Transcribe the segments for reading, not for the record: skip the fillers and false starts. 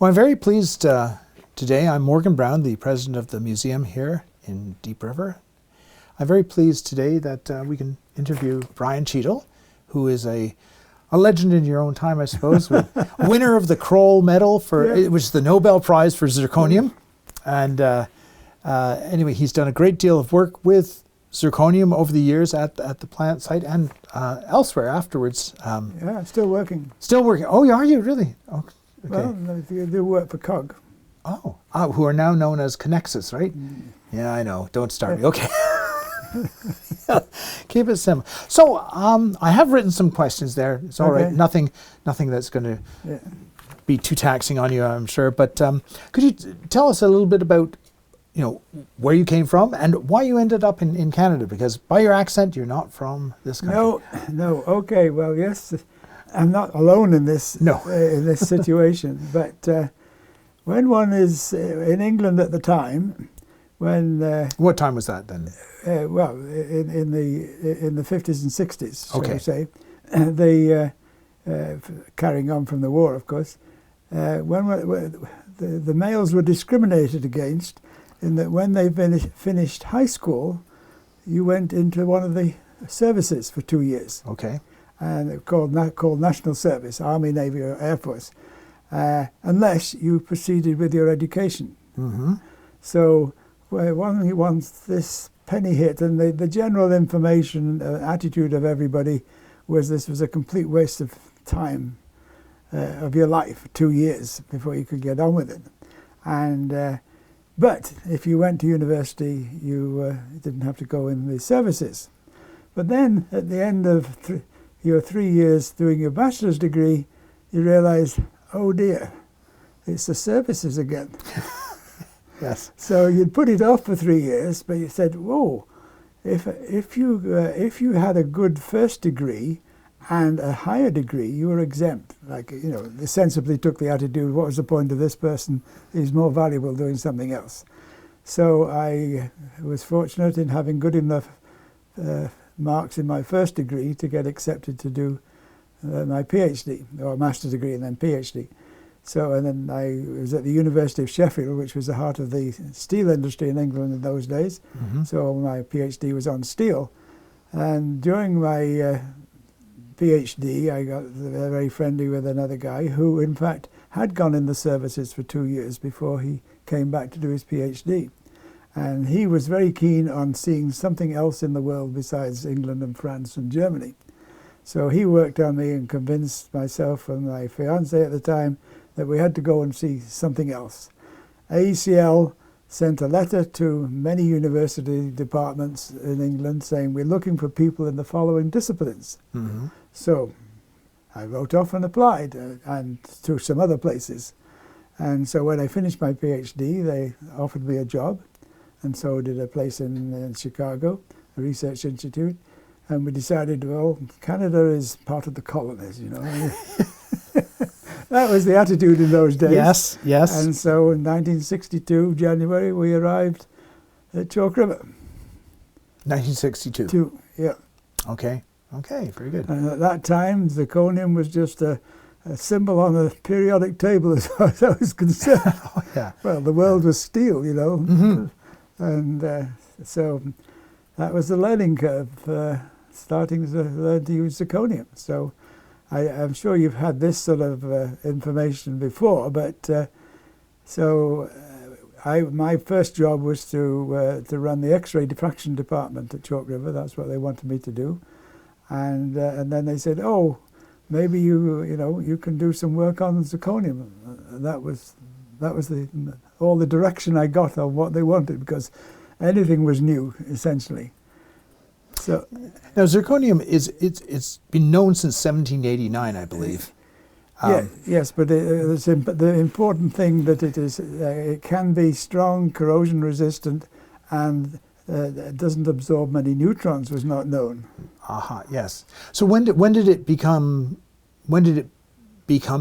Well, I'm very pleased today. I'm Morgan Brown, the president of the museum here in Deep River. I'm very pleased today that we can interview Brian Cheadle, who is a legend in your own time, I suppose, winner of the Kroll Medal, which is the Nobel Prize for zirconium. And anyway, he's done a great deal of work with zirconium over the years at the plant site and elsewhere afterwards. Yeah, still working. Still working. Oh, are you really? Oh, okay. Well, they do work for COG. Oh, who are now known as Connexus, right? Yeah, I know. Don't start me. Okay. Keep it simple. So I have written some questions there. It's all right. Nothing that's going to be too taxing on you, I'm sure. But could you tell us a little bit about, where you came from and why you ended up in Canada? Because by your accent, you're not from this country. No. Okay. Well, yes, I'm not alone in this. In this situation. But when one is in England at the time, when what time was that then? Well, in the 50s and 60s, shall we say. They carrying on from the war, of course. When the males were discriminated against, in that when they finished high school, you went into one of the services for 2 years. Okay. And called National Service, Army, Navy, or Air Force, unless you proceeded with your education. Mm-hmm. So once this penny hit, and the general information, attitude of everybody was this was a complete waste of time of your life, 2 years before you could get on with it. And but if you went to university, you didn't have to go in the services. But then at the end of your 3 years doing your bachelor's degree, you realize, oh dear, it's the services again. Yes. So you'd put it off for 3 years, but you said, whoa, if you had a good first degree and a higher degree, you were exempt. Like, they sensibly took the attitude, what was the point of this person? He's more valuable doing something else. So I was fortunate in having good enough marks in my first degree to get accepted to do my PhD, or master's degree and then PhD. So, and then I was at the University of Sheffield, which was the heart of the steel industry in England in those days. Mm-hmm. So my PhD was on steel. And during my PhD, I got very friendly with another guy who, in fact, had gone in the services for 2 years before he came back to do his PhD. And he was very keen on seeing something else in the world besides England and France and Germany. So he worked on me and convinced myself and my fiancée at the time that we had to go and see something else. AECL sent a letter to many university departments in England saying, we're looking for people in the following disciplines. Mm-hmm. So I wrote off and applied and to some other places. And so when I finished my PhD, they offered me a job. And so did a place in Chicago, a research institute. And we decided, well, Canada is part of the colonies, That was the attitude in those days. Yes. And so in 1962, January, we arrived at Chalk River. 1962? Yeah. Okay, very good. And at that time, zirconium was just a symbol on a periodic table as far as I was concerned. Oh, yeah. Well, the world was steel, Mm-hmm. And so that was the learning curve, starting to learn to use zirconium. So I'm sure you've had this sort of information before, but my first job was to run the X-ray diffraction department at Chalk River. That's what they wanted me to do, and then they said, "Oh, maybe you can do some work on zirconium." And that was all the direction I got on what they wanted, because anything was new essentially. So now zirconium it's been known since 1789, I believe. Yes, but the important thing that it can be strong, corrosion resistant, and it doesn't absorb many neutrons was not known. Aha, yes. So when did it become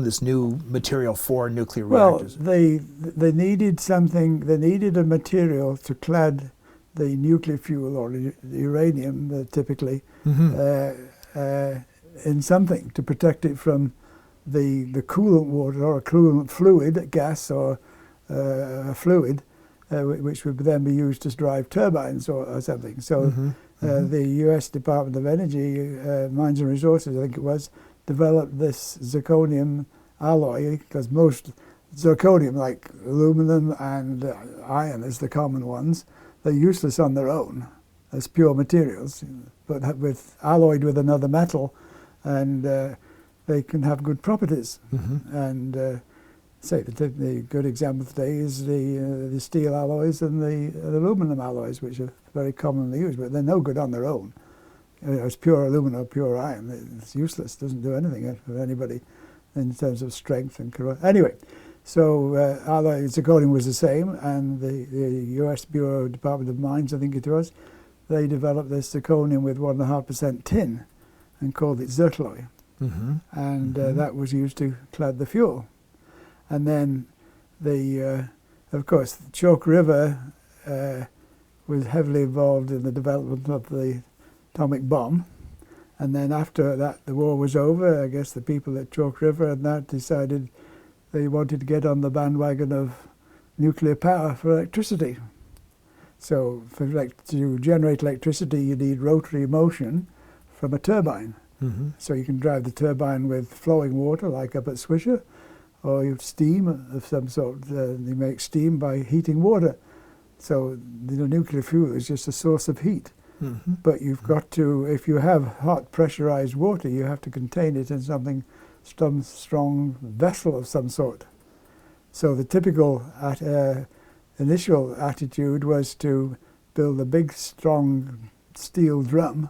this new material for nuclear reactors? Well, they needed something. They needed a material to clad the nuclear fuel or the uranium, typically, mm-hmm. In something to protect it from the coolant water or a coolant fluid, gas or a fluid, which would then be used to drive turbines or something. So the U.S. Department of Energy, Mines and Resources, I think it was, developed this zirconium alloy, because most zirconium, like aluminum and iron as the common ones, they're useless on their own as pure materials, but alloyed with another metal, and they can have good properties. And say the good example today is the steel alloys and the aluminum alloys, which are very commonly used, but they're no good on their own. As pure aluminum or pure iron, it's useless, doesn't do anything for anybody in terms of strength and corrosion. Anyway, so alloy zirconium was the same, and the U.S. Department of Mines, I think it was, they developed this zirconium with 1.5% tin and called it zircaloy. And that was used to clad the fuel. And then of course, the Chalk River was heavily involved in the development of the atomic bomb. And then after that, the war was over, I guess the people at Chalk River and that decided they wanted to get on the bandwagon of nuclear power for electricity. So to generate electricity, you need rotary motion from a turbine. So you can drive the turbine with flowing water, like up at Swisher, or you have steam of some sort. You make steam by heating water. So the nuclear fuel is just a source of heat. But you've got to, if you have hot pressurized water, you have to contain it in some strong vessel of some sort. So the typical initial attitude was to build a big, strong steel drum,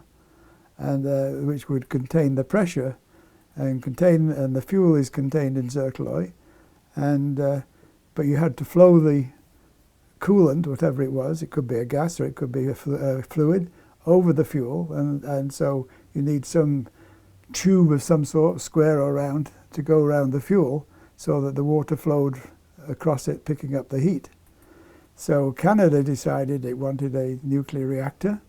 and which would contain the pressure, and the fuel is contained in zircaloy, and but you had to flow the coolant, whatever it was. It could be a gas or it could be a fluid, over the fuel, and so you need some tube of some sort, square or round, to go around the fuel so that the water flowed across it, picking up the heat. So Canada decided it wanted a nuclear reactor,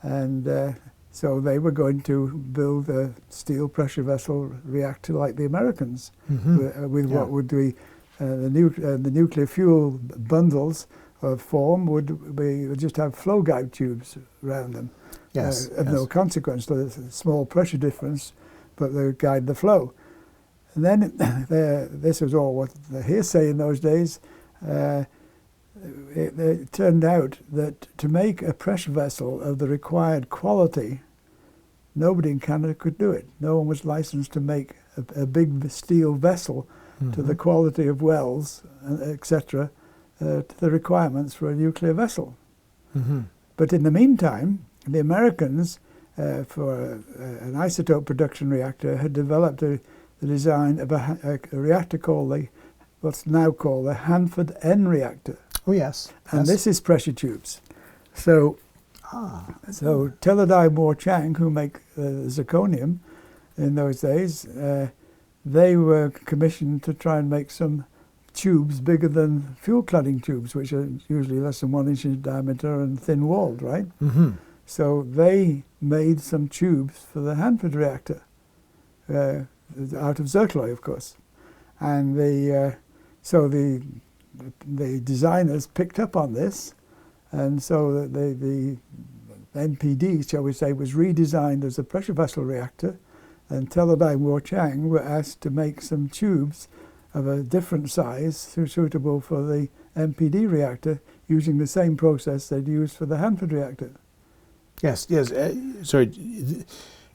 and so they were going to build a steel pressure vessel reactor like the Americans, with what would be the nuclear fuel bundles of form would just have flow guide tubes around them. Of no consequence, so there's a small pressure difference, but they would guide the flow. And then this was all what the hearsay in those days. It turned out that to make a pressure vessel of the required quality, nobody in Canada could do it. No one was licensed to make a big steel vessel to the quality of Wells, etc., to the requirements for a nuclear vessel. But in the meantime, the Americans, for an isotope production reactor, had developed the design of a reactor called what's now called the Hanford N reactor. Oh yes. And this is pressure tubes. So, so Teledyne Moore Chang, who make zirconium in those days, they were commissioned to try and make some tubes bigger than fuel cladding tubes, which are usually less than 1 inch in diameter and thin-walled, right? So they made some tubes for the Hanford reactor, out of zircaloy, of course. And so the designers picked up on this, and so the NPD, shall we say, was redesigned as a pressure vessel reactor, and Teledyne Moore Chang were asked to make some tubes of a different size suitable for the NPD reactor, using the same process they'd used for the Hanford reactor. Yes. Sorry,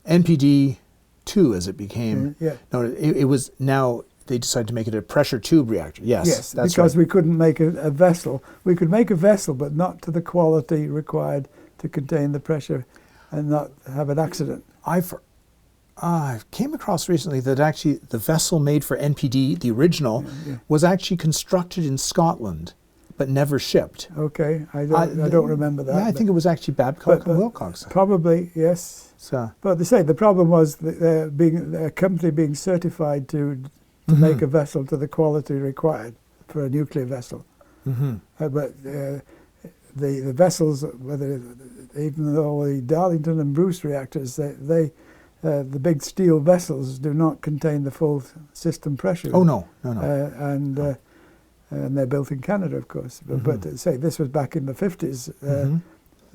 NPD 2 as it became. No, it was now. They decided to make it a pressure tube reactor. Yes, that's because right. we couldn't make a vessel. We could make a vessel, but not to the quality required to contain the pressure and not have an accident. I came across recently that actually the vessel made for NPD, the original, was actually constructed in Scotland, but never shipped. Okay, I don't remember that. Yeah, I think it was actually Babcock and Wilcox. Probably, yes. So, but they say the problem was that being a company being certified to make a vessel to the quality required for a nuclear vessel. But the vessels, even though the Darlington and Bruce reactors, they the big steel vessels do not contain the full system pressure. Oh, no. And they're built in Canada, of course. But say this was back in the 50s.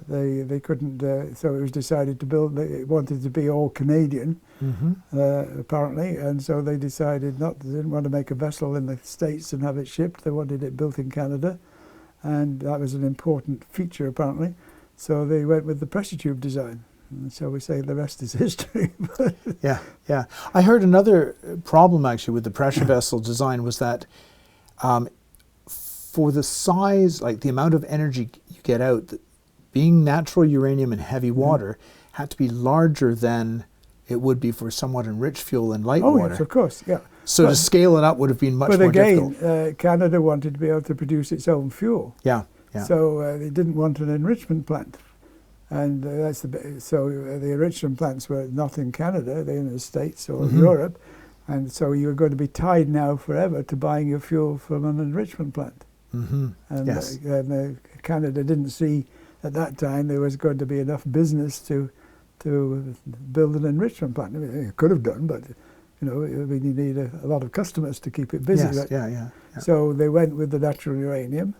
They couldn't, so it was decided to build. It wanted to be all Canadian, apparently, and so they decided they didn't want to make a vessel in the States and have it shipped. They wanted it built in Canada, and that was an important feature apparently. So they went with the pressure tube design. And so we say the rest is history. Yeah. I heard another problem actually with the pressure vessel design was that for the size, like the amount of energy you get out, being natural uranium and heavy water had to be larger than it would be for somewhat enriched fuel and light water. Oh yes, of course, yeah. So to scale it up would have been much more difficult. But again, Canada wanted to be able to produce its own fuel. Yeah. So they didn't want an enrichment plant. And so the enrichment plants were not in Canada, they're in the States or Europe. And so you were going to be tied now forever to buying your fuel from an enrichment plant. And Canada didn't see at that time there was going to be enough business to build an enrichment plant. I mean, it could have done, but you need a lot of customers to keep it busy. Yes, yeah. So they went with the natural uranium,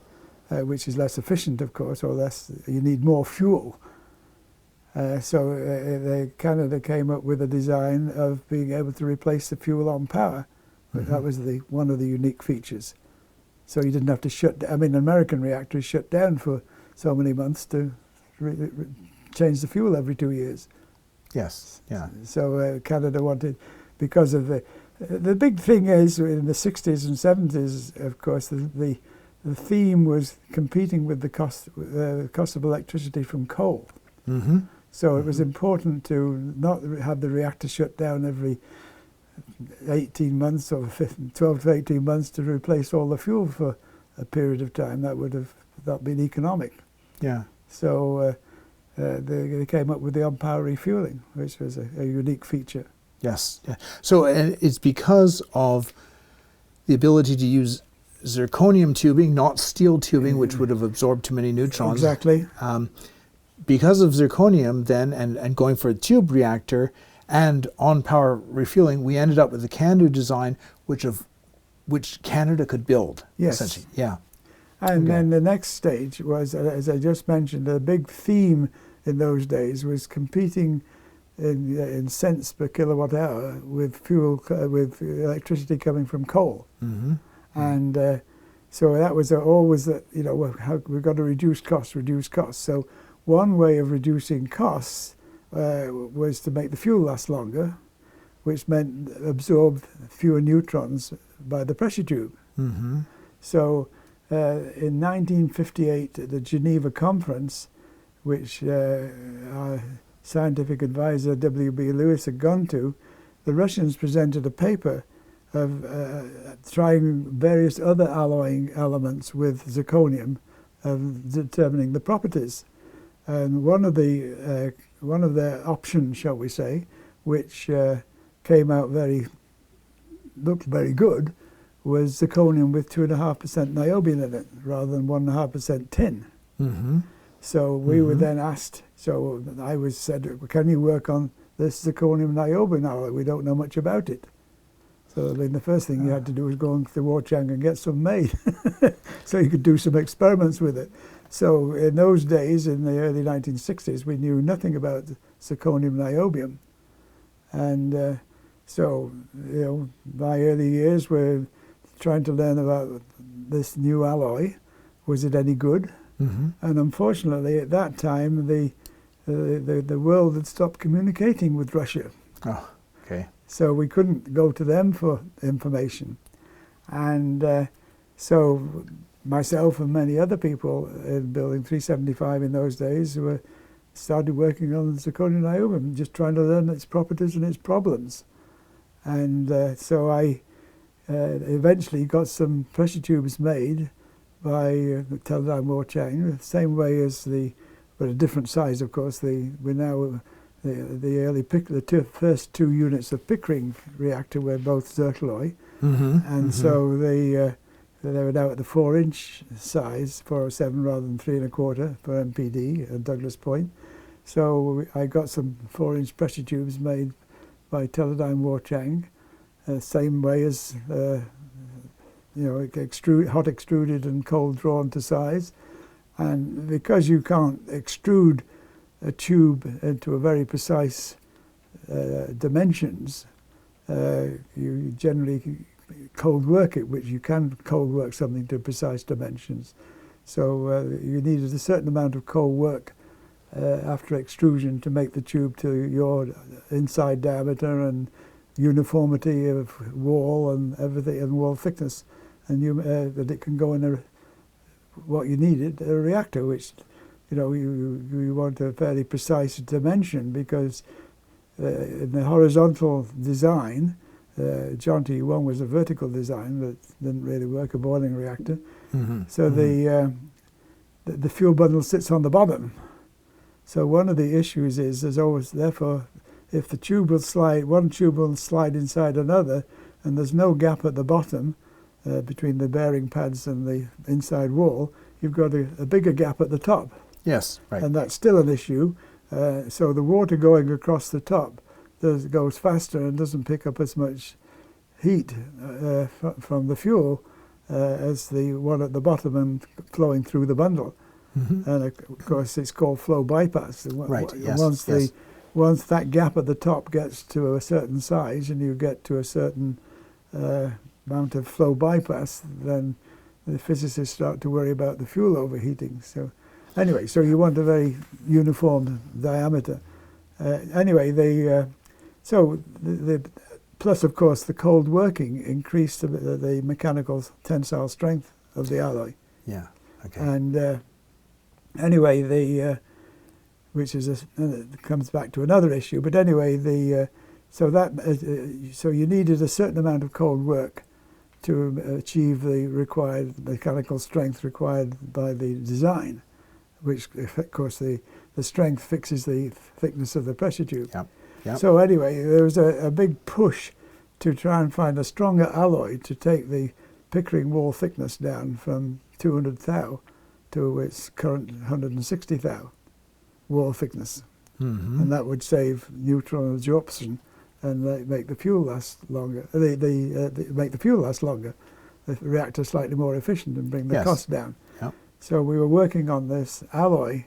which is less efficient, of course, or less. You need more fuel. So Canada came up with a design of being able to replace the fuel on power. That was one of the unique features. So you didn't have to shut down. I mean, American reactors shut down for so many months to change the fuel every 2 years. Yes, yeah. So Canada wanted, because of the big thing is in the 60s and 70s, of course, the theme was competing with the cost of electricity from coal. So it was important to not have the reactor shut down every 18 months or 12 to 18 months to replace all the fuel for a period of time. That would have not been economic. Yeah. So they came up with the on-power refueling, which was a unique feature. Yes. Yeah. So it's because of the ability to use zirconium tubing, not steel tubing, which would have absorbed too many neutrons. Exactly. Because of zirconium then, and going for a tube reactor and on-power refueling, we ended up with the CANDU design, which Canada could build, essentially. Yeah. And then the next stage was, as I just mentioned, the big theme in those days was competing in cents per kilowatt hour with fuel, with electricity coming from coal. And so that was always that, we've got to reduce costs. So one way of reducing costs was to make the fuel last longer, which meant absorb fewer neutrons by the pressure tube. So in 1958, at the Geneva Conference, which our scientific advisor W.B. Lewis had gone to, the Russians presented a paper of trying various other alloying elements with zirconium, of determining the properties. And one of their options, shall we say, which came out looked very good, was zirconium with 2.5% niobium in it, rather than 1.5% tin. So we were then asked. So I said, "Can you work on this zirconium niobium alloy? We don't know much about it." So the first thing you had to do was go into the Wuchang and get some made, so you could do some experiments with it. So in those days, in the early 1960s, we knew nothing about zirconium niobium, and so my early years were trying to learn about this new alloy. Was it any good? And unfortunately, at that time, the world had stopped communicating with Russia. Oh, okay. So we couldn't go to them for information. And so myself and many other people in Building 375 in those days started working on zirconium niobium, just trying to learn its properties and its problems. And so I eventually got some pressure tubes made by Teledyne Wuchang, the same way as but a different size, of course. The first two units of Pickering reactor were both zircaloy, and so they were now at the 4-inch size, 407 rather than 3 1/4 for MPD at Douglas Point. So I got some 4-inch pressure tubes made by Teledyne Warchang, same way as hot extruded and cold drawn to size. And because you can't extrude a tube into a very precise dimensions, you generally cold work it, which you can cold work something to precise dimensions. So you needed a certain amount of cold work after extrusion to make the tube to your inside diameter and uniformity of wall and everything, and wall thickness, and that it can go in what you needed, a reactor, which you want a fairly precise dimension, because in the horizontal design, John T. One was a vertical design that didn't really work, a boiling reactor. Mm-hmm. So the fuel bundle sits on the bottom. So one of the issues is there's always, therefore, if the tube will slide, one tube will slide inside another, and there's no gap at the bottom between the bearing pads and the inside wall, you've got a bigger gap at the top. Yes, right. And that's still an issue. So the water going across the top goes faster and doesn't pick up as much heat from the fuel as the one at the bottom and flowing through the bundle. Mm-hmm. And of course it's called flow bypass. Right, yes, once that gap at the top gets to a certain size and you get to a certain amount of flow bypass, then the physicists start to worry about the fuel overheating. So anyway, so you want a very uniform diameter. Plus, of course, the cold working increased the mechanical tensile strength of the alloy. Yeah. Okay. And which is comes back to another issue. But anyway, so you needed a certain amount of cold work to achieve the required mechanical strength required by the design, which, of course, the strength fixes the thickness of the pressure tube. Yep. Yep. So anyway, there was a big push to try and find a stronger alloy to take the Pickering wall thickness down from 200 thou to its current 160 thou wall thickness. Mm-hmm. And that would save neutron absorption and make the fuel last longer. Make the fuel last longer, the reactor slightly more efficient, and bring the cost down. Yep. So we were working on this alloy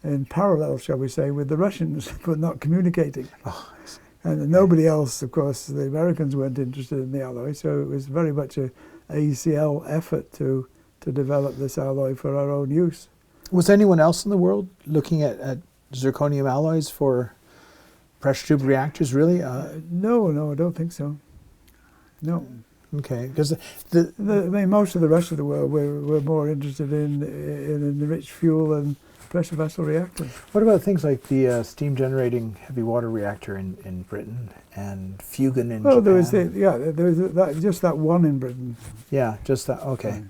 in parallel, shall we say, with the Russians, but not communicating. Oh, I see. And nobody else, of course, the Americans weren't interested in the alloy, so it was very much a AECL effort to develop this alloy for our own use. Was anyone else in the world looking at zirconium alloys for pressure tube reactors, really? No, I don't think so. No. Okay, because most of the rest of the world were more interested in enriched fuel and pressure vessel reactors. What about things like the steam generating heavy water reactor in Britain and Fugan in Japan? There was just that one in Britain. Yeah, just that. Okay.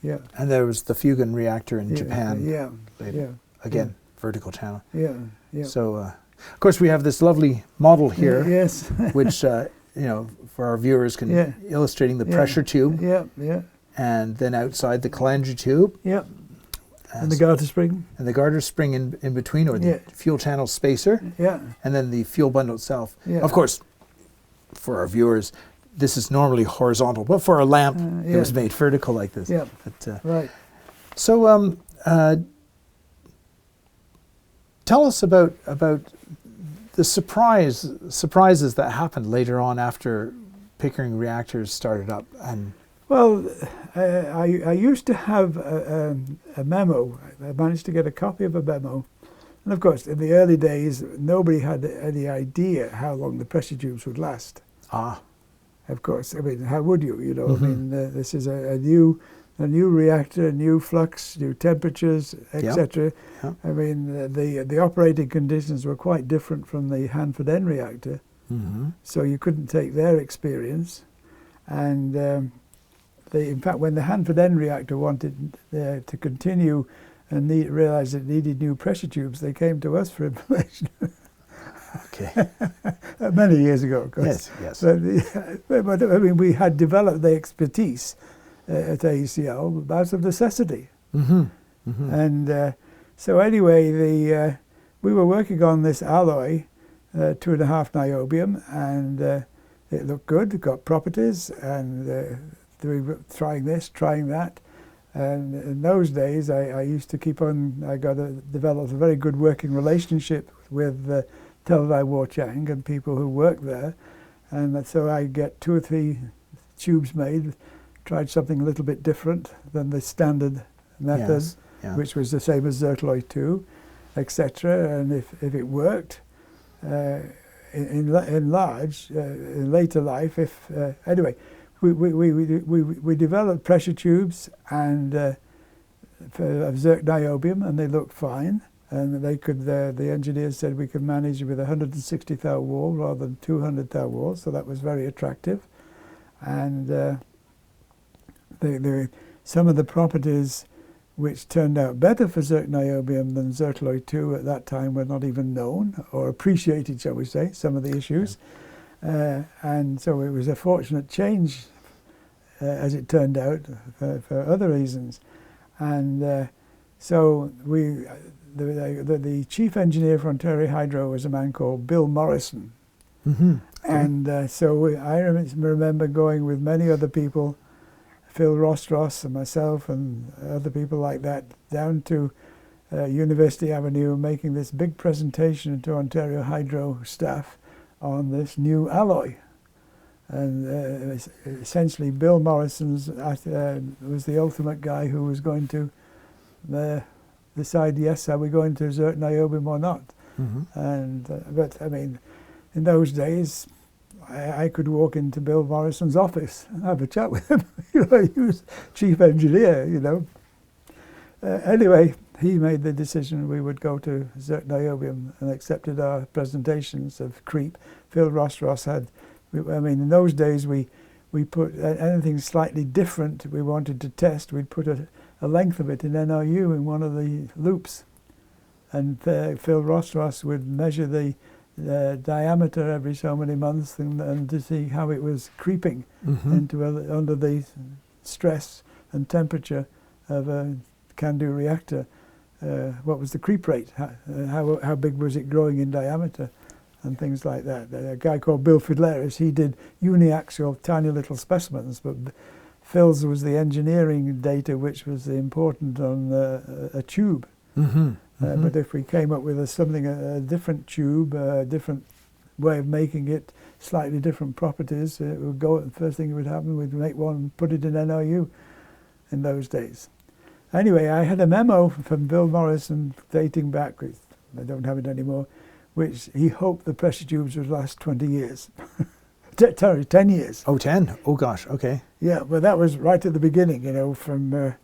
Yeah. And there was the Fugan reactor in Japan. Yeah. Again, vertical channel. Yeah. Yeah. So, of course, we have this lovely model here. Yes. Which for our viewers can illustrating the pressure tube. Yeah. Yeah. And then outside the calandria tube. Yeah. And the garter spring. And the garter spring in between, or the fuel channel spacer. Yeah. And then the fuel bundle itself. Yeah. Of course, for our viewers, this is normally horizontal, but for a lamp, it was made vertical like this. Yeah. But, right. So, tell us about the surprises that happened later on after Pickering reactors started up. And well, I used to have a memo. I managed to get a copy of a memo. And of course, in the early days, nobody had any idea how long the pressure tubes would last. Ah. Of course. I mean, how would you? Mm-hmm. I mean, this is a new reactor, new flux, new temperatures, etc. Yep. I mean, the operating conditions were quite different from the Hanford N reactor. Mm-hmm. So you couldn't take their experience. And in fact, when the Hanford N reactor wanted to continue and realized it needed new pressure tubes, they came to us for information. Okay. Many years ago, of course. Yes. But I mean, we had developed the expertise at AECL out of necessity. Mm-hmm. Mm-hmm. And so anyway, we were working on this alloy, 2.5 niobium, and it looked good. It got properties, and we were trying this, trying that. And in those days, I used to keep on. I developed a very good working relationship with Teldai Warchang and people who worked there, and so I get 2 or 3 tubes made. Tried something a little bit different than the standard method, Yes, yeah. which was the same as Zertloy 2, etc. And if it worked, in later life, anyway, we developed pressure tubes and of zirc niobium, and they looked fine. And they could. The engineers said we could manage with 160 thou wall rather than 200 thou wall, so that was very attractive. And some of the properties which turned out better for zirc niobium than Zertloy 2 at that time were not even known or appreciated, shall we say, some of the issues. And so it was a fortunate change, as it turned out, for other reasons. And so the chief engineer for Ontario Hydro was a man called Bill Morrison. Mm-hmm. And so I remember going with many other people, Phil Rostros and myself and other people like that, down to University Avenue, making this big presentation to Ontario Hydro staff on this new alloy. And essentially Bill Morrison was the ultimate guy who was going to decide, yes, are we going to zirc niobium or not? Mm-hmm. And but I mean, in those days, I could walk into Bill Morrison's office and have a chat with him. He was chief engineer, Anyway, he made the decision we would go to zirc niobium and accepted our presentations of creep. Phil Rostros had, in those days we put anything slightly different we wanted to test, we'd put a length of it in NRU in one of the loops. And Phil Rostros would measure the diameter every so many months and to see how it was creeping into under the stress and temperature of a CANDU reactor. What was the creep rate? How big was it growing in diameter? And things like that. A guy called Bill Fidleris, he did uniaxial tiny little specimens, but Phil's was the engineering data which was important on a tube. Mm-hmm. But if we came up with a different tube, a different way of making it, slightly different properties, it would go. The first thing that would happen, we'd make one and put it in NRU in those days. Anyway, I had a memo from Bill Morrison dating back, I don't have it anymore, which he hoped the pressure tubes would last 20 years. Sorry, 10 years. Oh, 10? Oh, gosh, okay. Yeah, but that was right at the beginning, from...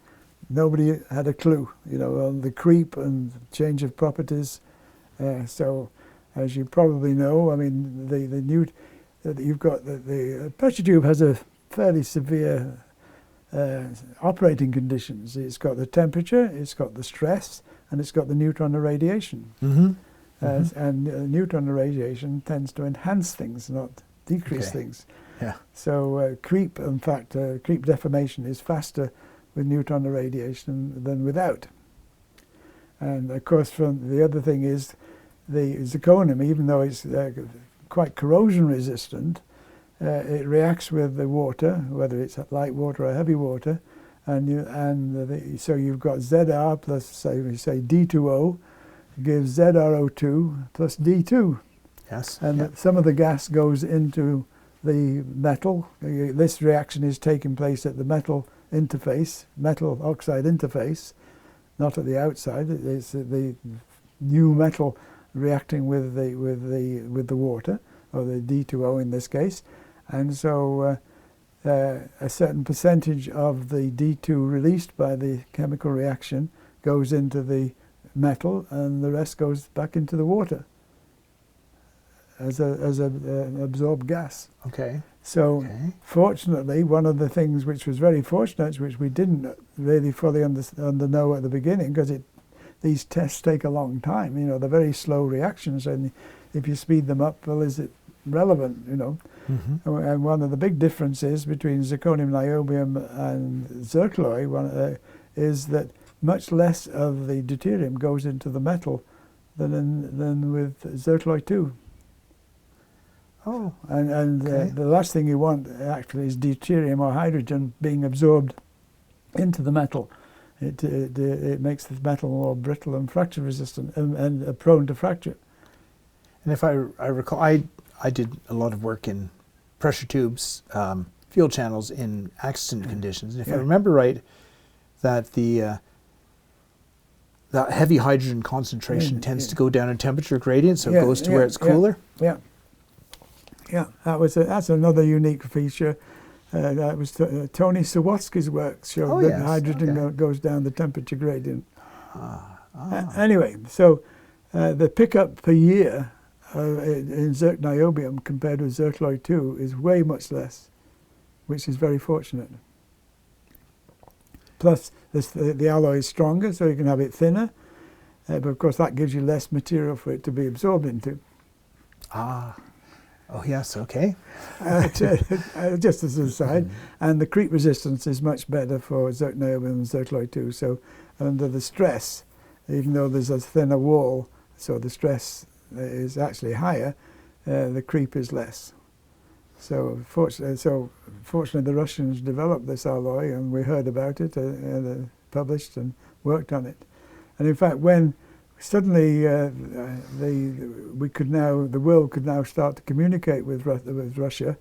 nobody had a clue, on the creep and change of properties. So, as you probably know, you've got the pressure tube has a fairly severe operating conditions. It's got the temperature, it's got the stress, and it's got the neutron irradiation. Mm-hmm. And neutron irradiation tends to enhance things, not decrease things. Yeah. So creep, in fact, creep deformation is faster with neutron irradiation than without. And of course, the other thing is the zirconium, even though it's quite corrosion resistant, it reacts with the water, whether it's light water or heavy water, so you've got Zr plus, say D2O, gives ZrO2 plus D2. Yes. And some of the gas goes into the metal. This reaction is taking place at the metal interface, metal oxide interface, not at the outside. It's the new metal reacting with the water, or the D2O in this case, and so a certain percentage of the D2 released by the chemical reaction goes into the metal, and the rest goes back into the water as a absorbed gas. Okay. So fortunately, one of the things which was very fortunate, which we didn't really fully know at the beginning, because these tests take a long time, they're very slow reactions, and if you speed them up, well, is it relevant, Mm-hmm. And one of the big differences between zirconium niobium and zircloy is that much less of the deuterium goes into the metal than with zircloy 2. Oh, And okay. the last thing you want actually is deuterium or hydrogen being absorbed into the metal. It makes the metal more brittle and fracture resistant and prone to fracture. And if I recall, I did a lot of work in pressure tubes, fuel channels in accident conditions. And if I remember right, that that heavy hydrogen concentration tends to go down in temperature gradient, so it goes to where it's cooler. Yeah, that's another unique feature. That was Tony Sawatsky's work showed that hydrogen goes down the temperature gradient. Anyway, so the pickup per year in zirc niobium compared with zircaloy 2 is way much less, which is very fortunate. Plus, the alloy is stronger, so you can have it thinner, but of course that gives you less material for it to be absorbed into. Oh yes, okay. Just as an aside, and the creep resistance is much better for zirc niobium than zircaloy 2. So under the stress, even though there's a thinner wall, so the stress is actually higher, the creep is less. So fortunately the Russians developed this alloy, and we heard about it, published and worked on it. And in fact, when suddenly the world could now start to communicate with Russia,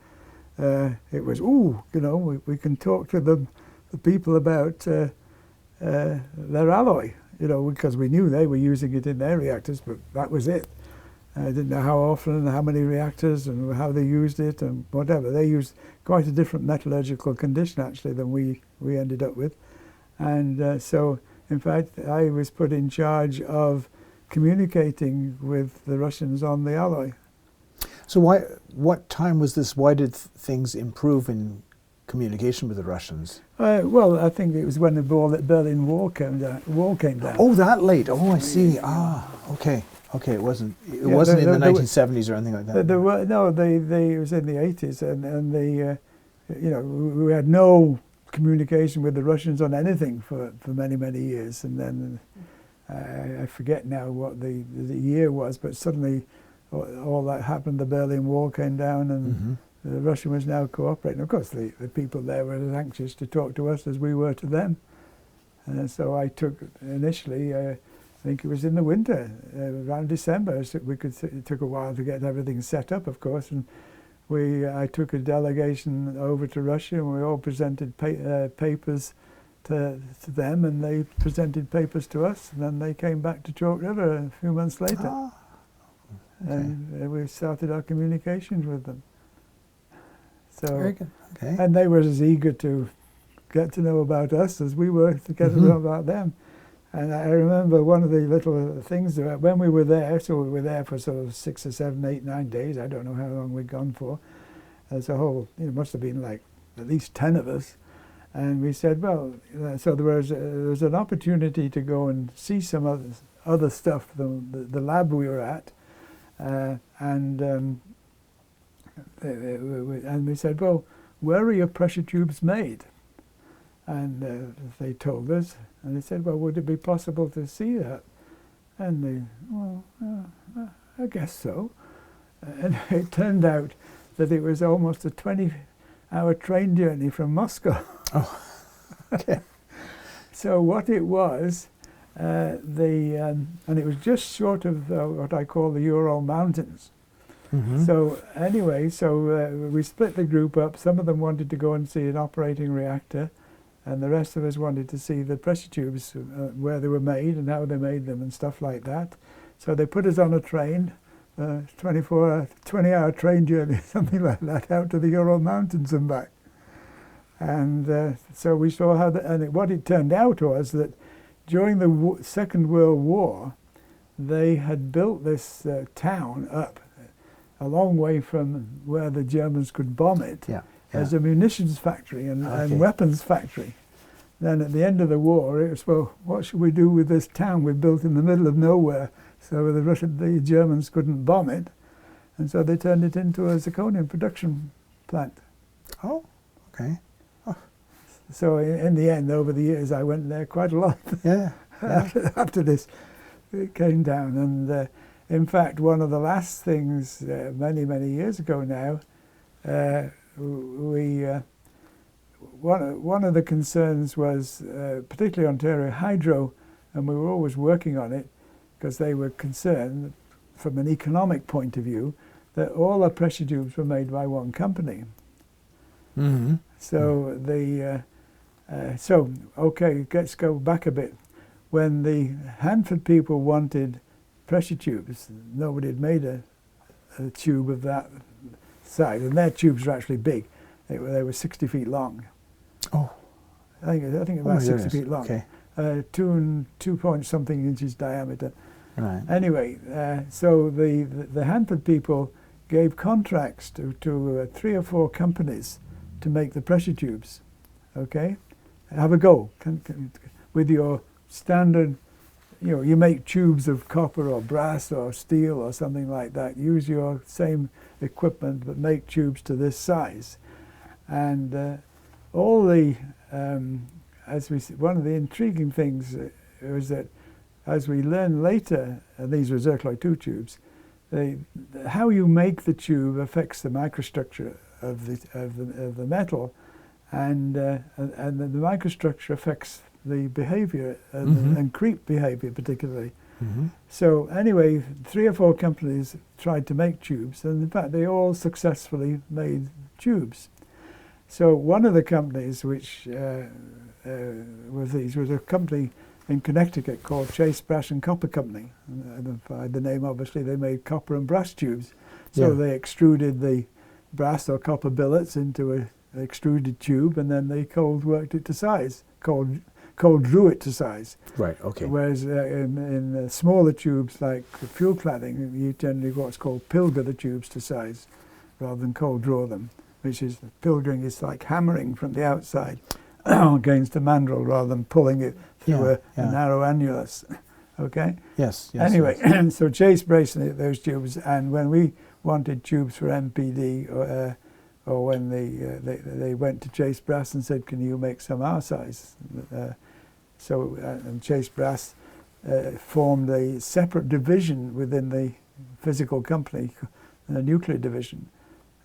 it was, we can talk to the people about their alloy, because we knew they were using it in their reactors, but that was it. I didn't know how often and how many reactors and how they used it and whatever. They used quite a different metallurgical condition actually than we ended up with. And so, in fact, I was put in charge of communicating with the Russians on the alloy. So what time was this? Why did things improve in communication with the Russians? Well, I think it was when the Berlin Wall came down. Oh, that late. Oh, I see. Okay. Okay, it wasn't in the 1970s or anything like that. It was in the 80s, and we had no communication with the Russians on anything for many, many years. And then I forget now what the year was, but suddenly all that happened. The Berlin Wall came down, and Russia was now cooperating. Of course, the people there were as anxious to talk to us as we were to them. And so I took initially. I think it was in the winter, around December. So it took a while to get everything set up, of course, and I took a delegation over to Russia, and we all presented papers to them, and they presented papers to us, and then they came back to Chalk River a few months later. Okay. And we started our communications with them. So, very good. Okay. And they were as eager to get to know about us as we were to get to know about them. And I remember one of the little things that when we were there, so we were there for sort of 6 or 7, 8, 9 days. I don't know how long we'd gone for. As a whole, it must have been like at least 10 of us. And we said, well, so there was an opportunity to go and see some other stuff, the lab we were at, and we said, well, where are your pressure tubes made? And they told us, and they said, well, would it be possible to see that? And they, well, I guess so. And it turned out that it was almost a 20-hour train journey from Moscow. Oh, okay. So what it was, and it was just short of what I call the Ural Mountains. So anyway, we split the group up. Some of them wanted to go and see an operating reactor, and the rest of us wanted to see the pressure tubes, where they were made and how they made them and stuff like that. So they put us on a train, 20-hour train journey, something like that, out to the Ural Mountains and back. And so we saw how, what it turned out was that during the Second World War, they had built this town up a long way from where the Germans could bomb it. As a munitions factory and weapons factory. Then at the end of the war, it was, well, what should we do with this town we built in the middle of nowhere so the Germans couldn't bomb it? And so they turned it into a zirconium production plant. Oh, okay. Oh. So in the end, over the years, I went there quite a lot. Yeah. After this, it came down. And in fact, one of the last things many, many years ago now, one of the concerns was particularly Ontario Hydro, and we were always working on it because they were concerned from an economic point of view that all our pressure tubes were made by one company. Mm-hmm. So okay, let's go back a bit. When the Hanford people wanted pressure tubes, nobody had made a tube of that size, and their tubes were actually big. They were 60 feet long. Oh, I think about 60 feet long. Okay. 2 point something inches diameter. Right. Anyway, so the Hanford people gave contracts to 3 or 4 companies to make the pressure tubes. Okay, have a go with your standard. You know, you make tubes of copper or brass or steel or something like that. Use your same equipment, but make tubes to this size. And all the one of the intriguing things was that, as we learned later, and these were Zircaloy 2 tubes, how you make the tube affects the microstructure of the metal, and the microstructure affects the behavior and creep behavior particularly. Mm-hmm. So anyway, 3 or 4 companies tried to make tubes, and in fact they all successfully made tubes. So one of the companies which was a company in Connecticut called Chase Brass and Copper Company. And by the name, obviously, they made copper and brass tubes. So they extruded the brass or copper billets into an extruded tube, and then they cold worked it to size, cold drew it to size. Right, okay. Whereas in smaller tubes like fuel cladding, you generally what's called pilger the tubes to size rather than cold draw them, which is, pilgering is like hammering from the outside against a mandrel rather than pulling it through a narrow annulus. Okay? Yes. Anyway, so Chase braced those tubes, and when we wanted tubes for MPD, or when they went to Chase Brass and said, "Can you make some our size?" And Chase Brass formed a separate division within the physical company, the nuclear division,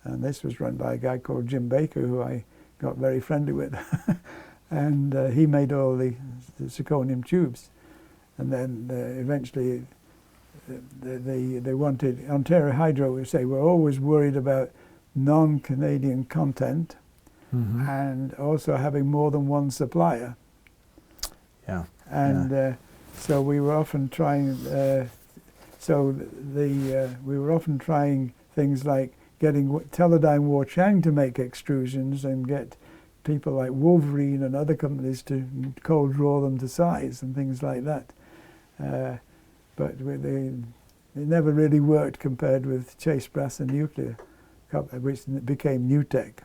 and this was run by a guy called Jim Baker, who I got very friendly with, and he made all the zirconium tubes, and then eventually they wanted Ontario Hydro would say we're always worried about non-Canadian content, and also having more than one supplier. Yeah. And so we were often trying. We were often trying things like getting Teledyne Warchang to make extrusions and get people like Wolverine and other companies to cold draw them to size and things like that. But it never really worked compared with Chase Brass and Nuclear, which became Newtec.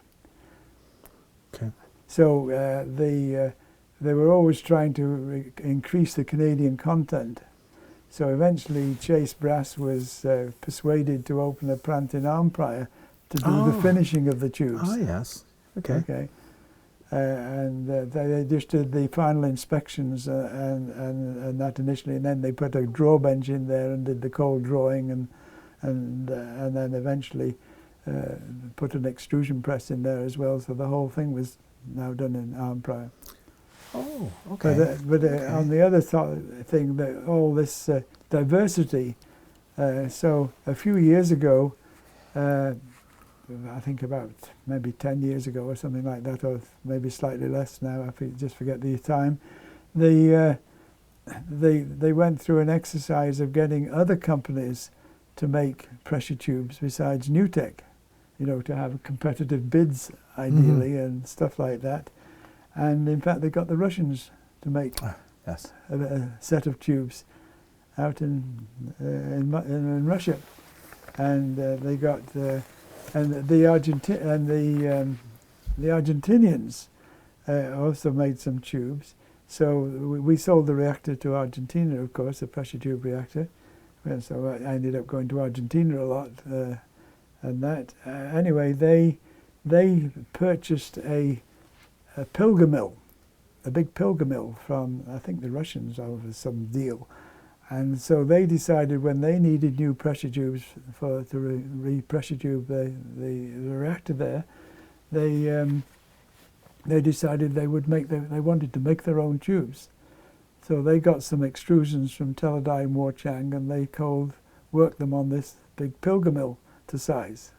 Okay. So they were always trying to increase the Canadian content. So eventually Chase Brass was persuaded to open a plant in Arnprior to do the finishing of the tubes. Oh, yes. Okay. And they just did the final inspections and that initially, and then they put a draw bench in there and did the cold drawing, and then eventually put an extrusion press in there as well. So the whole thing was now done in Arnprior. Oh, okay. But on the other thing, that all this diversity. So a few years ago, I think about maybe 10 years ago or something like that, or maybe slightly less now, I just forget the time, they went through an exercise of getting other companies to make pressure tubes besides Newtec, to have competitive bids ideally and stuff like that. And in fact, they got the Russians to make a set of tubes out in Russia, and they got the Argentinians also made some tubes. So we sold the reactor to Argentina, of course, the pressure tube reactor. And so I ended up going to Argentina a lot, and that. Anyway, they purchased a pilger mill, a big pilger mill from, I think, the Russians over some deal. And so they decided when they needed new pressure tubes to re-pressure tube the reactor there, they decided they wanted to make their own tubes. So they got some extrusions from Teledyne Warchang, and they worked them on this big Pilger mill to size.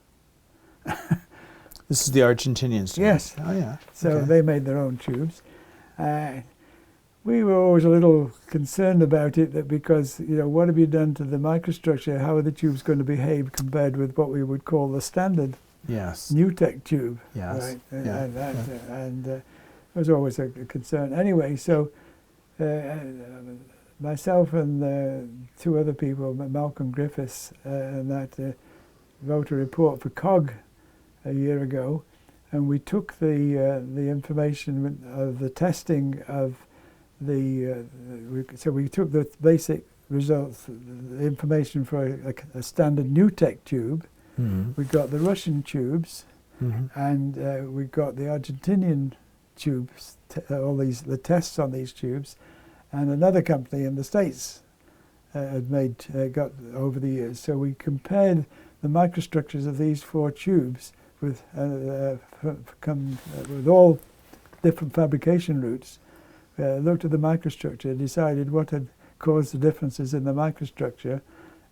This is the Argentinians. Yes. Oh, yeah. So Okay. they made their own tubes. We were always a little concerned about it, because, what have you done to the microstructure? How are the tubes going to behave compared with what we would call the standard Yes. Newtec tube? Yes. Right? Yeah. And it was always a concern. Anyway, so myself and two other people, Malcolm Griffiths, and that wrote a report for COG a year ago, and we took the information of the testing of so we took the basic results, the information for a standard Newtec tube. Mm-hmm. We got the Russian tubes, Mm-hmm. and we got the Argentinian tubes, the tests on these tubes, and another company in the States had got over the years. So we compared the microstructures of these 4 tubes with all different fabrication routes. Looked at the microstructure, decided what had caused the differences in the microstructure,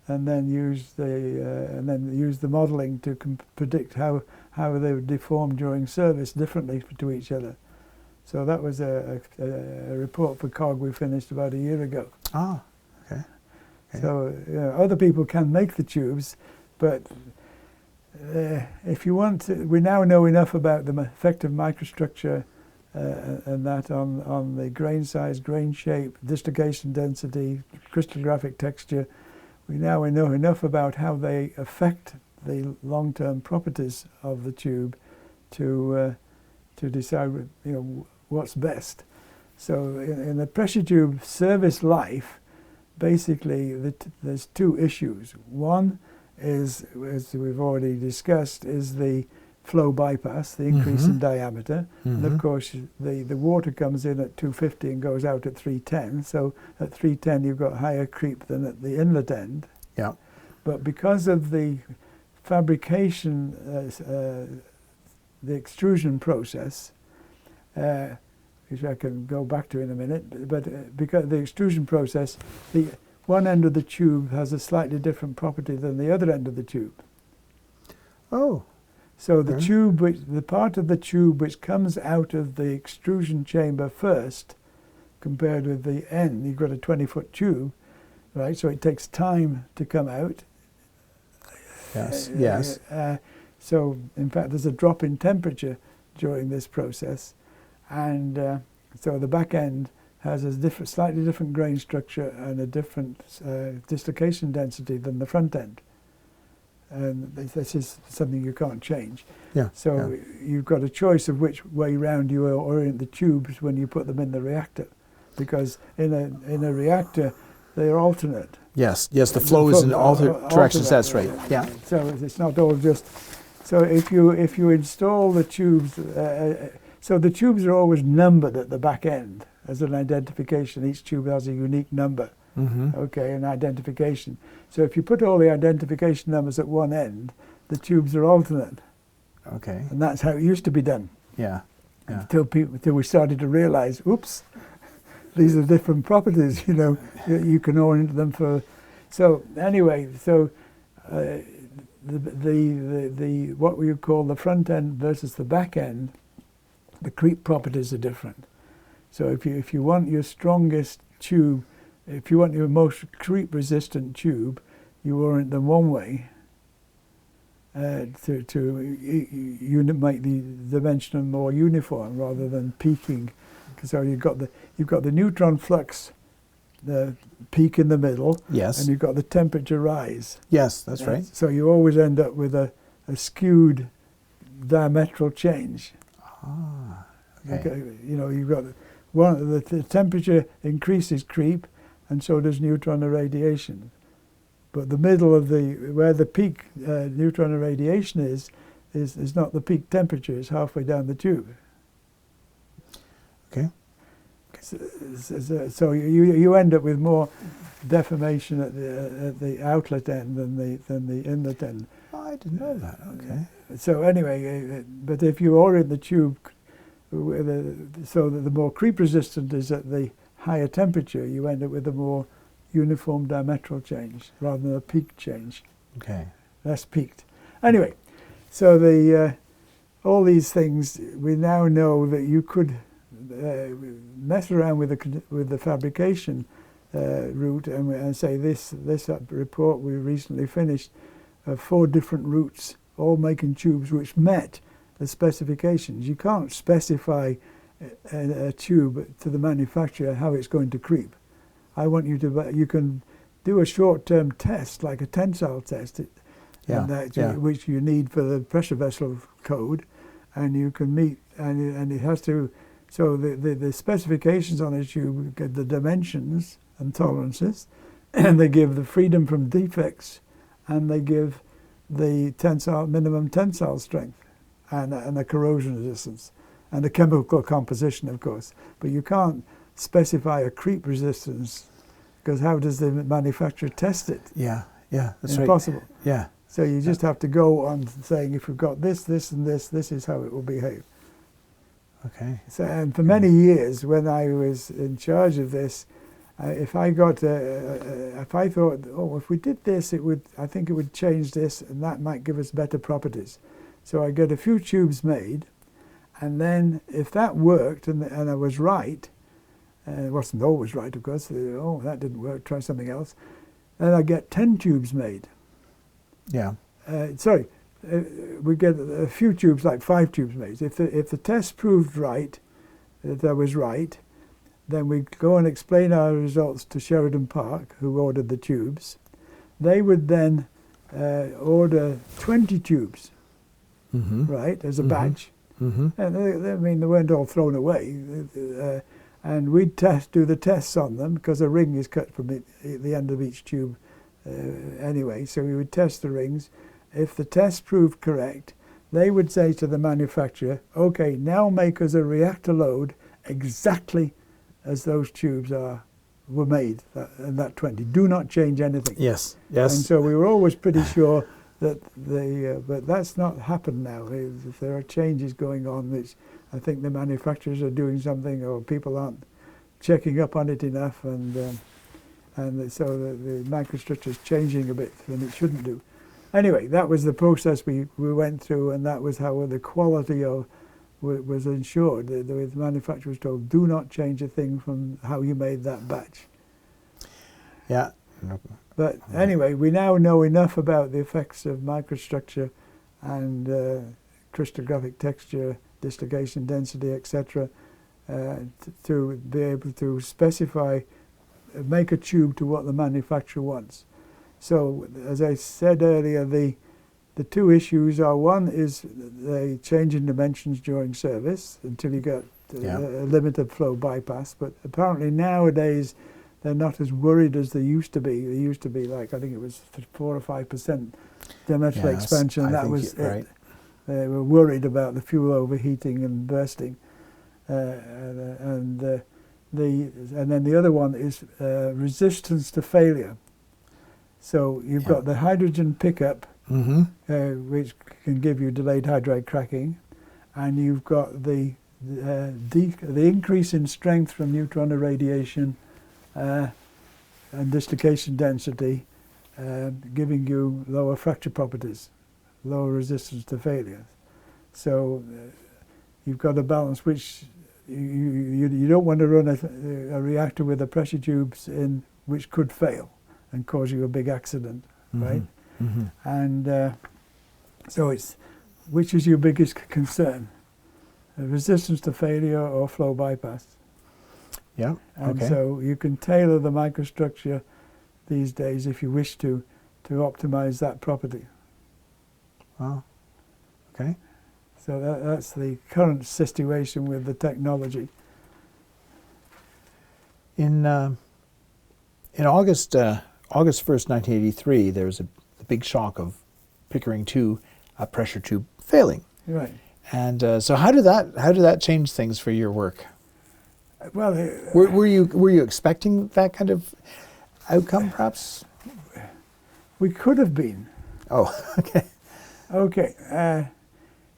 and then used the modelling to predict how they would deform during service differently to each other. So that was a report for COG we finished about a year ago. Ah, okay. So other people can make the tubes, but if you want to, we now know enough about the effective microstructure and that on the grain size, grain shape, dislocation density, crystallographic texture. We now know enough about how they affect the long-term properties of the tube to decide what's best. So in the pressure tube service life, basically there's 2 issues. One is, as we've already discussed, is the flow bypass, the increase in diameter. Mm-hmm. And of course the water comes in at 250 and goes out at 310. So at 310 you've got higher creep than at the inlet end. Yeah. But because of the fabrication, the extrusion process, which I can go back to in a minute, but because of the extrusion process, the one end of the tube has a slightly different property than the other end of the tube. Oh. So the part of the tube which comes out of the extrusion chamber first, compared with the end, you've got a 20-foot tube, right? So it takes time to come out. Yes. Yes. So in fact, there's a drop in temperature during this process, and so the back end has a slightly different grain structure and a different dislocation density than the front end. And this is something you can't change. Yeah. So you've got a choice of which way round you orient the tubes when you put them in the reactor, because in a reactor they're alternate. Yes. Yes. The flow is in all directions. That's right. Yeah. So it's not all just. So if you install the tubes, so the tubes are always numbered at the back end as an identification. Each tube has a unique number. Mm-hmm. Okay, an identification. So if you put all the identification numbers at one end, the tubes are alternate. Okay. And that's how it used to be done. Yeah. Yeah. Until we started to realize, oops, these are different properties, you can orient them for. So anyway, the what we call the front end versus the back end, the creep properties are different. So if you want your strongest tube, if you want your most creep resistant tube, you orient them one way to make the dimension more uniform rather than peaking. So you've got the neutron flux, the peak in the middle, Yes. and you've got the temperature rise. Yes. That's right. So you always end up with a skewed diametral change. Ah. Okay. You've got the temperature increases creep, and so does neutron irradiation. But the middle of where the peak neutron irradiation is not the peak temperature, it's halfway down the tube. Okay. So you end up with more deformation at the outlet end than the inlet end. Oh, I didn't know that. Okay. So anyway, but if you orient the tube so that the more creep resistant is at the higher temperature, you end up with a more uniform diametral change rather than a peak change. Okay. Less peaked. Anyway, so all these things, we now know that you could mess around with the fabrication route and say this report we recently finished 4 different routes, all making tubes which met the specifications. You can't specify a tube to the manufacturer how it's going to creep. I want you to. You can do a short-term test, like a tensile test, which you need for the pressure vessel code, and you can meet, and it has to. So the specifications on a tube get the dimensions and tolerances, and they give the freedom from defects, and they give the minimum tensile strength, and the corrosion resistance, and the chemical composition, of course. But you can't specify a creep resistance, because how does the manufacturer test it? Yeah, that's impossible. Right. Yeah. So you just have to go on saying, if we've got this, and this is how it will behave. Okay. So, and for many years, when I was in charge of this, if I thought, if we did this, I think it would change this, and that might give us better properties. So I get a few tubes made, and then if that worked and I was right, it wasn't always right, of course. That didn't work. Try something else. Then I get 10 tubes made. Yeah. We get a few tubes, like 5 tubes made. If the test proved right, that I was right, then we go and explain our results to Sheridan Park, who ordered the tubes. They would then order 20 tubes, right, as a batch. And they weren't all thrown away. And we'd do the tests on them, because a ring is cut from the end of each tube anyway. So we would test the rings. If the test proved correct, they would say to the manufacturer, okay, now make us a reactor load exactly as those tubes were made, and that 20. Do not change anything. Yes. And so we were always pretty sure that but that's not happened now. If there are changes going on, which I think the manufacturers are doing something, or people aren't checking up on it enough, and so the microstructure is changing a bit than it shouldn't do. Anyway, that was the process we went through, and that was how the quality was ensured. The manufacturer was told, do not change a thing from how you made that batch. Yeah. But anyway, we now know enough about the effects of microstructure and crystallographic texture, dislocation density, etc., to be able to specify, make a tube to what the manufacturer wants. So, as I said earlier, the 2 issues are, one is the change in dimensions during service until you get a limited flow bypass. But apparently nowadays they're not as worried as they used to be. They used to be like, I think it was 4 or 5% diametral expansion. That was it. Right. They were worried about the fuel overheating and bursting, and then the other one is resistance to failure. So you've got the hydrogen pickup, which can give you delayed hydride cracking, and you've got the increase in strength from neutron irradiation and dislocation density, giving you lower fracture properties, lower resistance to failure. So you've got a balance which you don't want to run a reactor with the pressure tubes in which could fail and cause you a big accident, right? And so it's, which is your biggest concern? Resistance to failure or flow bypass? Yeah, and so you can tailor the microstructure these days, if you wish to optimize that property. Wow, okay. So that's the current situation with the technology. In August 1st, 1983, there was a big shock of Pickering 2 pressure tube failing. Right. And so how did that change things for your work? Well, Were you expecting that kind of outcome, perhaps? we could have been. Oh, okay. Okay.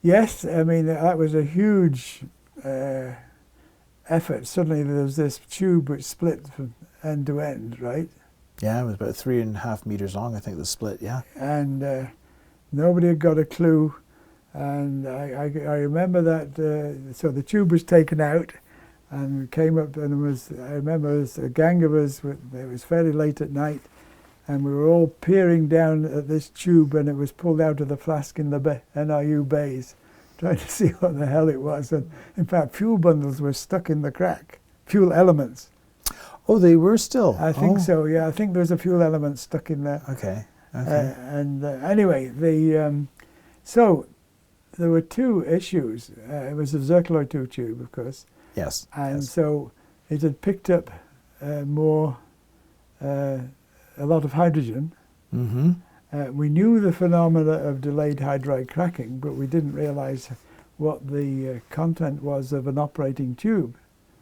Yes, I mean, that was a huge effort. Suddenly there was this tube which split from end to end, right? Yeah, it was about 3.5 meters long, I think, the split, yeah. And nobody had got a clue. And I remember that, so the tube was taken out and we came up, and I remember there was a gang of us, it was fairly late at night, and we were all peering down at this tube, and it was pulled out of the flask in the NRU bays, trying to see what the hell it was. And in fact, fuel bundles were stuck in the crack, fuel elements. Oh, they were still? I think so, yeah. I think there was a fuel element stuck in there. Okay, okay. Anyway, so there were two issues. It was a zircaloy tube, of course. Yes. And yes. so it had picked up a lot of hydrogen. Mm-hmm. We knew the phenomena of delayed hydride cracking, but we didn't realize what the content was of an operating tube,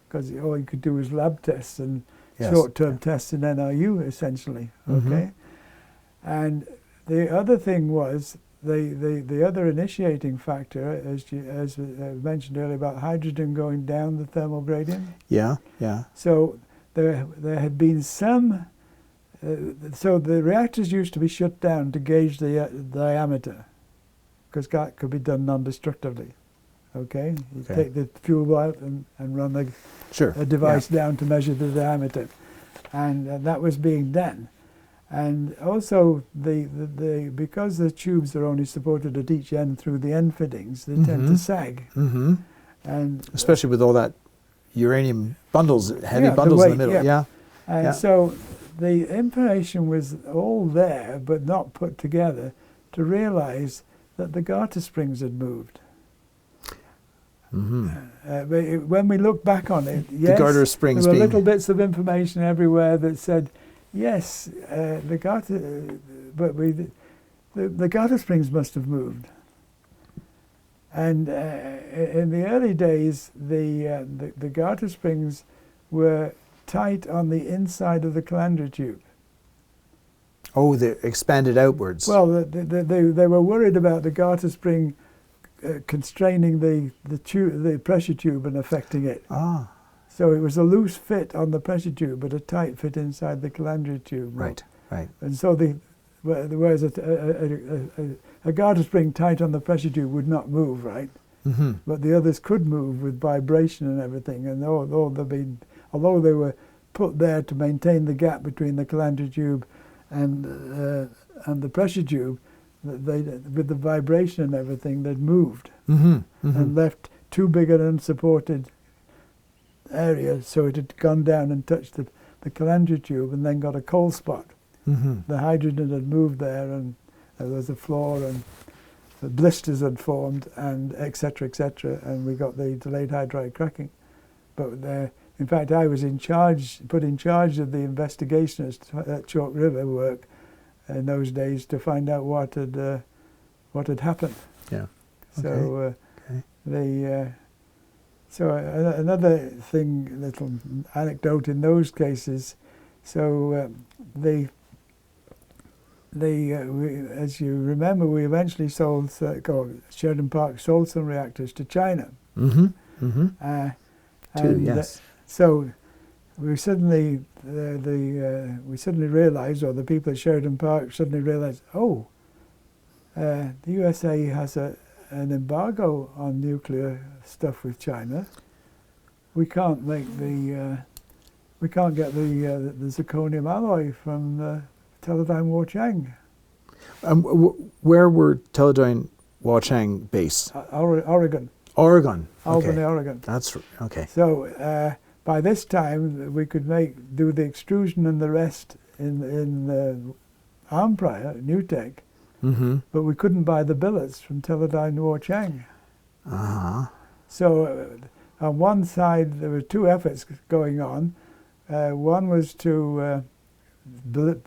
because all you could do was lab tests and short-term tests in NRU, essentially. Mm-hmm. Okay, and the other thing was the other initiating factor, as mentioned earlier, about hydrogen going down the thermal gradient. Yeah, yeah. So there had been some. So the reactors used to be shut down to gauge the diameter, because that could be done non-destructively. Okay, you take the fuel out and run a device down to measure the diameter, and that was being done. And also, because the tubes are only supported at each end through the end fittings, they tend to sag. Mm-hmm. And especially with all that uranium bundles, heavy bundles weight, in the middle. Yeah. And so the information was all there, but not put together to realize that the garter springs had moved. Mm-hmm. When we look back on it, yes, the garter springs there were little bits of information everywhere that said, yes, the garter, but the garter springs must have moved. And in the early days, the garter springs were tight on the inside of the calandria tube. Oh, they expanded outwards. Well, they were worried about the garter spring constraining the pressure tube and affecting it. Ah. So it was a loose fit on the pressure tube, but a tight fit inside the calandria tube. Right, right. And so whereas a garter spring tight on the pressure tube would not move, right? Mm-hmm. But the others could move with vibration and everything. And although they were put there to maintain the gap between the calandria tube and the pressure tube, with the vibration and everything, they'd moved and left too big an unsupported area, so it had gone down and touched the calandria tube and then got a cold spot. The hydrogen had moved there, and there was a flaw, and the blisters had formed, and et cetera, and we got the delayed hydride cracking. But in fact, I was put in charge of the investigation at Chalk River work in those days to find out what had happened. Yeah. So so another thing, little anecdote in those cases. So as you remember, we eventually sold. Sheridan Park sold some reactors to China. Yes. So we suddenly realized, or the people at Sheridan Park suddenly realized, the USA has an embargo on nuclear stuff with China. We can't make we can't get the zirconium alloy from Teledyne Huochang. Where were Teledyne Huochang based? Oregon. Oregon. Albany, Okay. Oregon. That's okay. So by this time we could do the extrusion and the rest in Armprior, Newtec, but we couldn't buy the billets from Teledyne Huochang. So on one side there were two efforts going on. One was to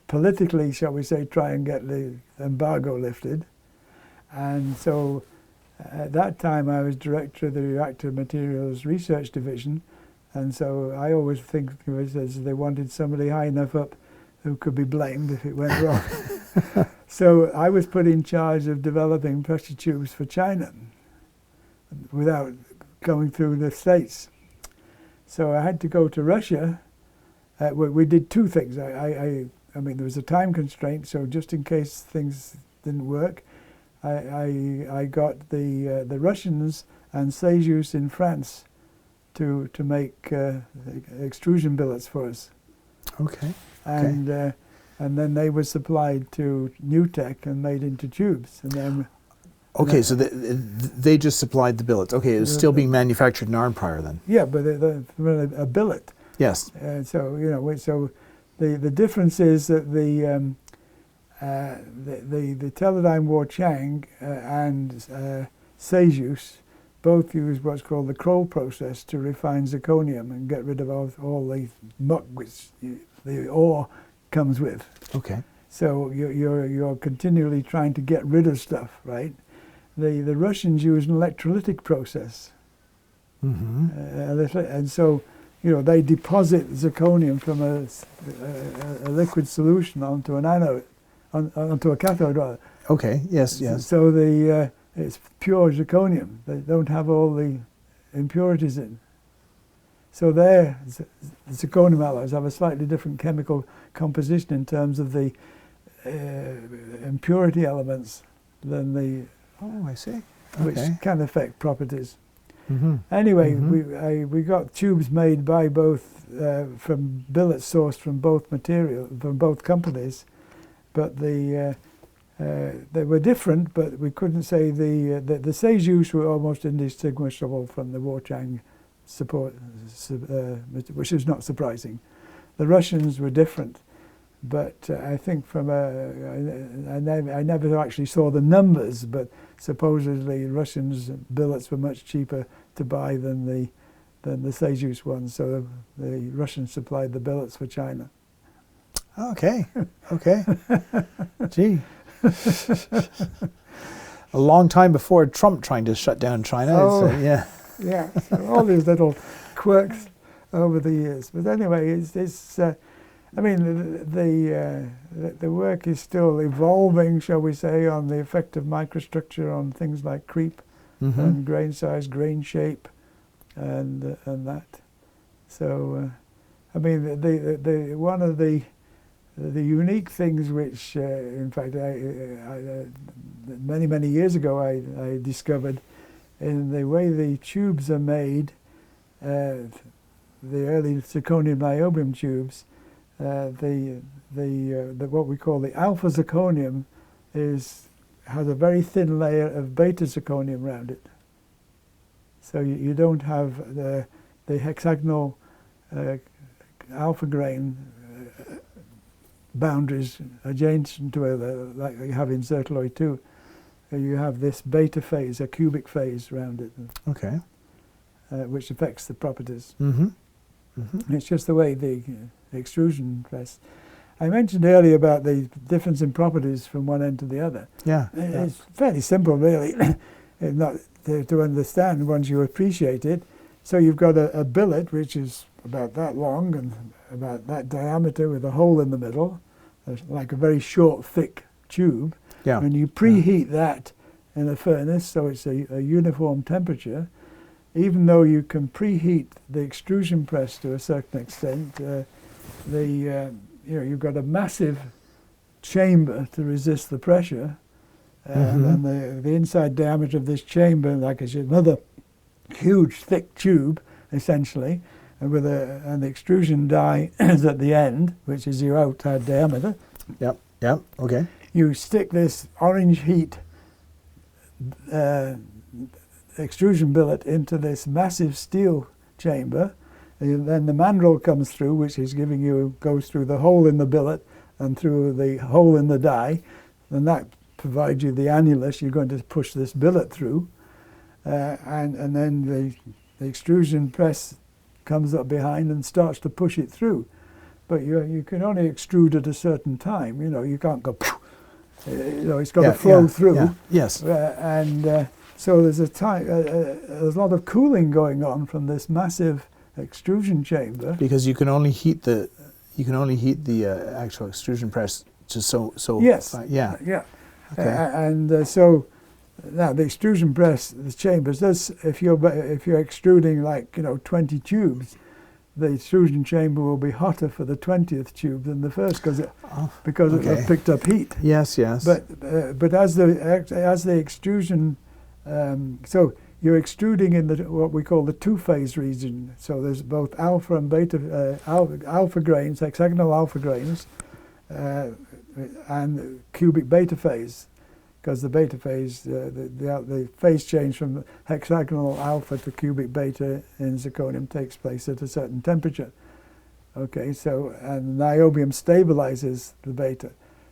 politically, shall we say, try and get the embargo lifted. And so at that time I was director of the Reactor Materials Research Division, And so I always think of it as they wanted somebody high enough up who could be blamed if it went wrong. So I was put in charge of developing pressure tubes for China without going through the States. So I had to go to Russia. We did two things. I mean, there was a time constraint, so just in case things didn't work, I got the Russians and Cheadle in France to make extrusion billets for us. Okay. And then they were supplied to Newtech and made into tubes. And then Okay, so they just supplied the billets. Okay, it was still being manufactured in Arnprior then. yeah, but a billet. Yes. So you know, so the difference is that the Teledyne Warchang and Cheadle both use what's called the Kroll process to refine zirconium and get rid of all the muck which the ore comes with. Okay. So you're continually trying to get rid of stuff, right? The Russians use an electrolytic process, and so you know they deposit zirconium from a liquid solution onto an anode, onto a cathode rather. Okay. Yes. Yes. So it's pure zirconium. They don't have all the impurities in. So their zirconium alloys have a slightly different chemical composition in terms of the impurity elements than the. Oh, I see. Which Okay. can affect properties. Mm-hmm. Anyway, we got tubes made by both from billets sourced from both companies, but they were different. But we couldn't say the Cheadle were almost indistinguishable from the Warchang support, which is not surprising. The Russians were different, but I think from I never actually saw the numbers, but supposedly Russians' billets were much cheaper to buy than the Cheadle ones. So the Russians supplied the billets for China. Okay. Okay. Gee. A long time before Trump trying to shut down China. Oh. Yeah. Yeah, so all these little quirks over the years. But anyway, it's I mean, the work is still evolving, shall we say, on the effect of microstructure on things like creep and grain size, grain shape, and that. So, I mean, the one of the unique things which, in fact, I many years ago I discovered in the way the tubes are made, the early zirconium niobium tubes. The what we call the alpha zirconium has a very thin layer of beta zirconium around it. So you don't have the hexagonal alpha grain boundaries adjacent to it like you have in zircaloy 2. You have this beta phase, a cubic phase around it. Okay. Which affects the properties. Mm-hmm. Mm-hmm. It's just the way the extrusion press. I mentioned earlier about the difference in properties from one end to the other. Yeah. It's fairly simple, really, not to understand once you appreciate it. So you've got a billet which is about that long and about that diameter with a hole in the middle, like a very short, thick tube. Yeah. And you preheat that in a furnace, so it's a uniform temperature. Even though you can preheat the extrusion press to a certain extent, you've got a massive chamber to resist the pressure, and the inside diameter of this chamber, like I said, another huge thick tube, essentially, and with the extrusion die is at the end, which is your outside diameter. Yep. Yep. Okay. You stick this orange heat extrusion billet into this massive steel chamber, and then the mandrel comes through, which is goes through the hole in the billet and through the hole in the die, and that provides you the annulus you're going to push this billet through, and then the extrusion press comes up behind and starts to push it through. But you can only extrude at a certain time. You can't go. It's got to flow through. Yeah. Yes. So there's a lot of cooling going on from this massive extrusion chamber. Because you can only heat the actual extrusion press to so. Yes. Yeah. Yeah. Okay. And so now the extrusion press, the chambers, if you're extruding like 20 tubes, the extrusion chamber will be hotter for the 20th tube than the first because it picked up heat. Yes. Yes. But as the extrusion, so you're extruding in what we call the two-phase region. So there's both alpha and beta, alpha grains, hexagonal alpha grains, and cubic beta phase, because the beta phase, the phase change from hexagonal alpha to cubic beta in zirconium takes place at a certain temperature. Okay, so and niobium stabilizes the beta.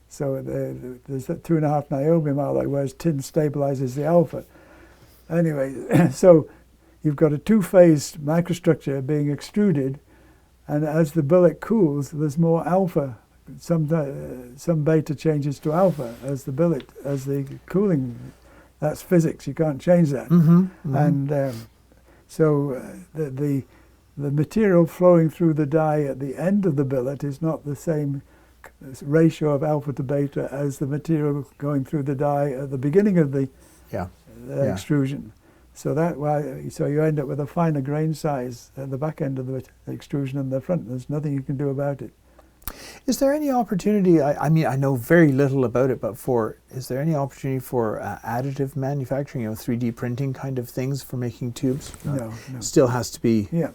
So there's that 2.5 niobium alloy, whereas tin stabilizes the alpha. Anyway, so you've got a two-phased microstructure being extruded, and as the billet cools, there's more alpha. Some beta changes to alpha as the cooling. That's physics. You can't change that. And so the material flowing through the die at the end of the billet is not the same ratio of alpha to beta as the material going through the die at the beginning of the extrusion. So you end up with a finer grain size at the back end of the extrusion than the front. There's nothing you can do about it. Is there any opportunity, I mean, I know very little about it, but is there any opportunity for additive manufacturing, 3D printing kind of things for making tubes? No. Still has to be... Yeah.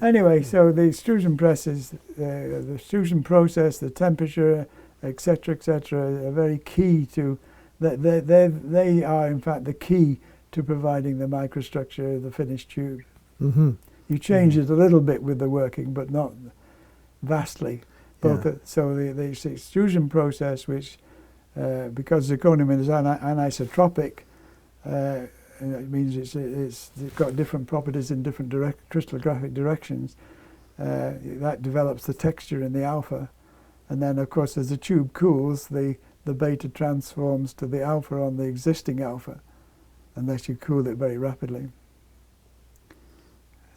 Anyway, so the extrusion presses, the extrusion process, the temperature, etc., are very key to... They are, in fact, the key to providing the microstructure of the finished tube. You change it a little bit with the working, but not vastly. So the extrusion process, which because zirconium is anisotropic, it means it's got different properties in different crystallographic directions. That develops the texture in the alpha, and then of course as the tube cools, the beta transforms to the alpha on the existing alpha, unless you cool it very rapidly.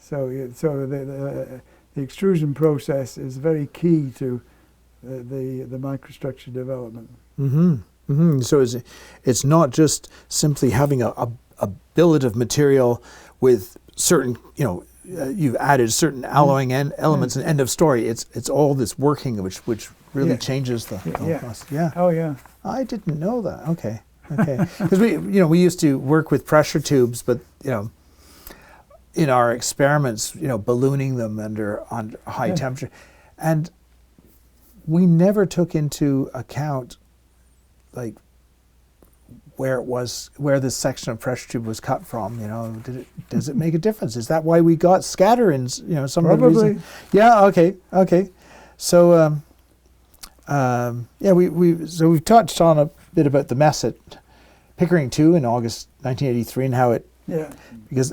So the extrusion process is very key to the microstructure development. So it's not just simply having a billet of material with certain, you've added certain alloying elements and end of story. It's all this working which really changes the whole process. Yeah. Oh yeah. I didn't know that. Okay. Because we used to work with pressure tubes, but in our experiments, ballooning them on high temperature, and we never took into account like where this section of pressure tube was cut from. Does it make a difference? Is that why we got scatter in some of the reason? Yeah. Okay. So we've touched on a bit about the mess at Pickering 2 in August 1983 and how it. Yeah. Because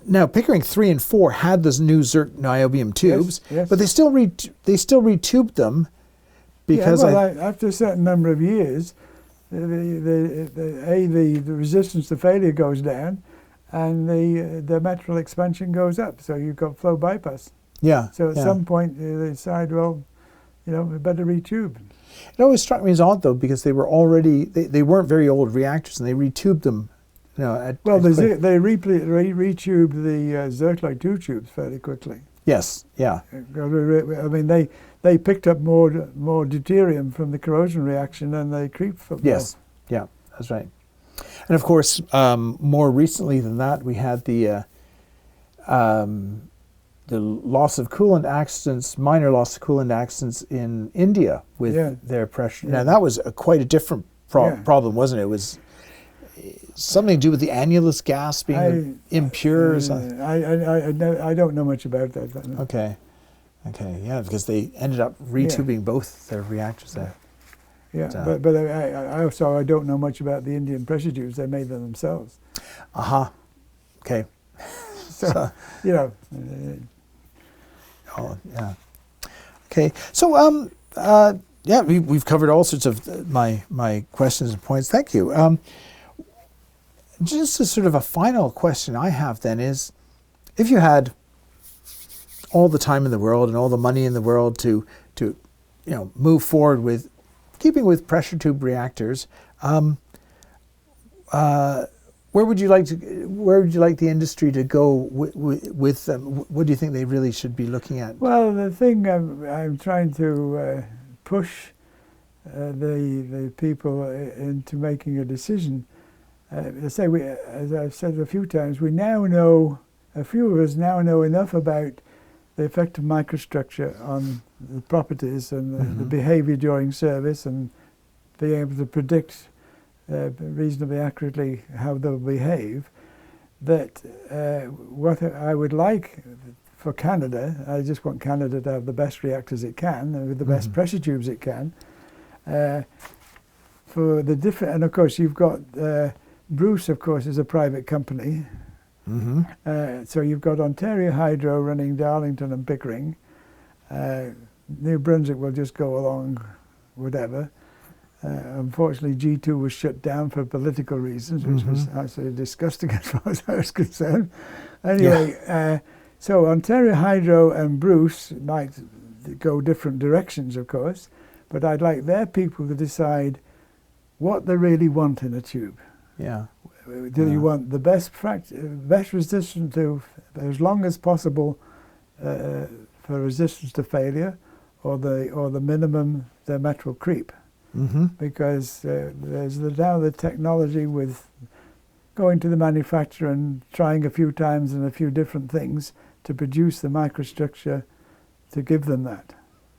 now Pickering 3 and 4 had those new niobium tubes, but they still retubed them because after a certain number of years, the resistance to failure goes down, and the metal expansion goes up. So you've got flow bypass. Yeah. So at some point they decide, well, we better retube. It always struck me as odd though, because they were already they weren't very old reactors, and they retubed them. They retubed the Zircaloy 2 tubes fairly quickly. Yes, yeah. I mean, they picked up more deuterium from the corrosion reaction than they creep from. Yes, yeah, that's right. And of course, more recently than that, we had the loss of coolant accidents, minor loss of coolant accidents in India with their pressure. Now that was quite a different problem, wasn't it? It was something to do with the annulus gas being impure or something? I don't know much about that. Okay, yeah, because they ended up retubing both their reactors there. Yeah, but I don't know much about the Indian pressure tubes. They made them themselves. Okay. So oh, yeah. Okay, so we've covered all sorts of my questions and points. Thank you. Just a sort of a final question I have then is, if you had all the time in the world and all the money in the world to move forward with keeping with pressure tube reactors, where would you like the industry to go with them? What do you think they really should be looking at? Well, the thing I'm trying to push the people into making a decision. As I've said a few times, a few of us now know enough about the effect of microstructure on the properties and the behavior during service, and being able to predict reasonably accurately how they'll behave, that what I would like for Canada, I just want Canada to have the best reactors it can, with the best pressure tubes it can, for the different, and of course you've got, Bruce of course is a private company, so you've got Ontario Hydro running Darlington and Pickering, New Brunswick will just go along whatever. Unfortunately, G2 was shut down for political reasons, which was absolutely disgusting as far as I was concerned. Anyway, so Ontario Hydro and Bruce might go different directions, of course, but I'd like their people to decide what they really want in a tube. Yeah. Do you want the best resistance to, as long as possible, for resistance to failure, or the minimum diametral creep? Because there's now the technology with going to the manufacturer and trying a few times and a few different things to produce the microstructure to give them that,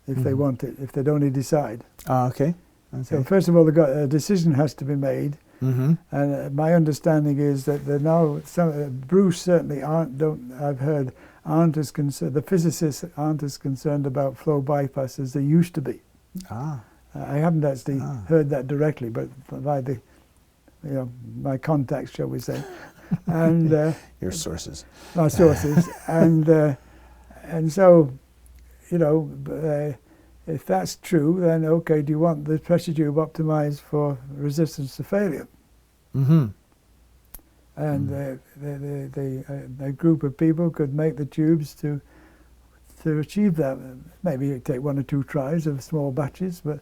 if they want it, if they don't decide. Okay. So first of all, a decision has to be made, and my understanding is that Bruce certainly I've heard aren't as concerned. The physicists aren't as concerned about flow bypass as they used to be. I haven't actually heard that directly, but by my contacts, shall we say, and your sources, my sources, and so, if that's true, then okay, do you want the pressure tube optimized for resistance to failure? And a group of people could make the tubes to achieve that. Maybe it'd take 1 or 2 tries of small batches, but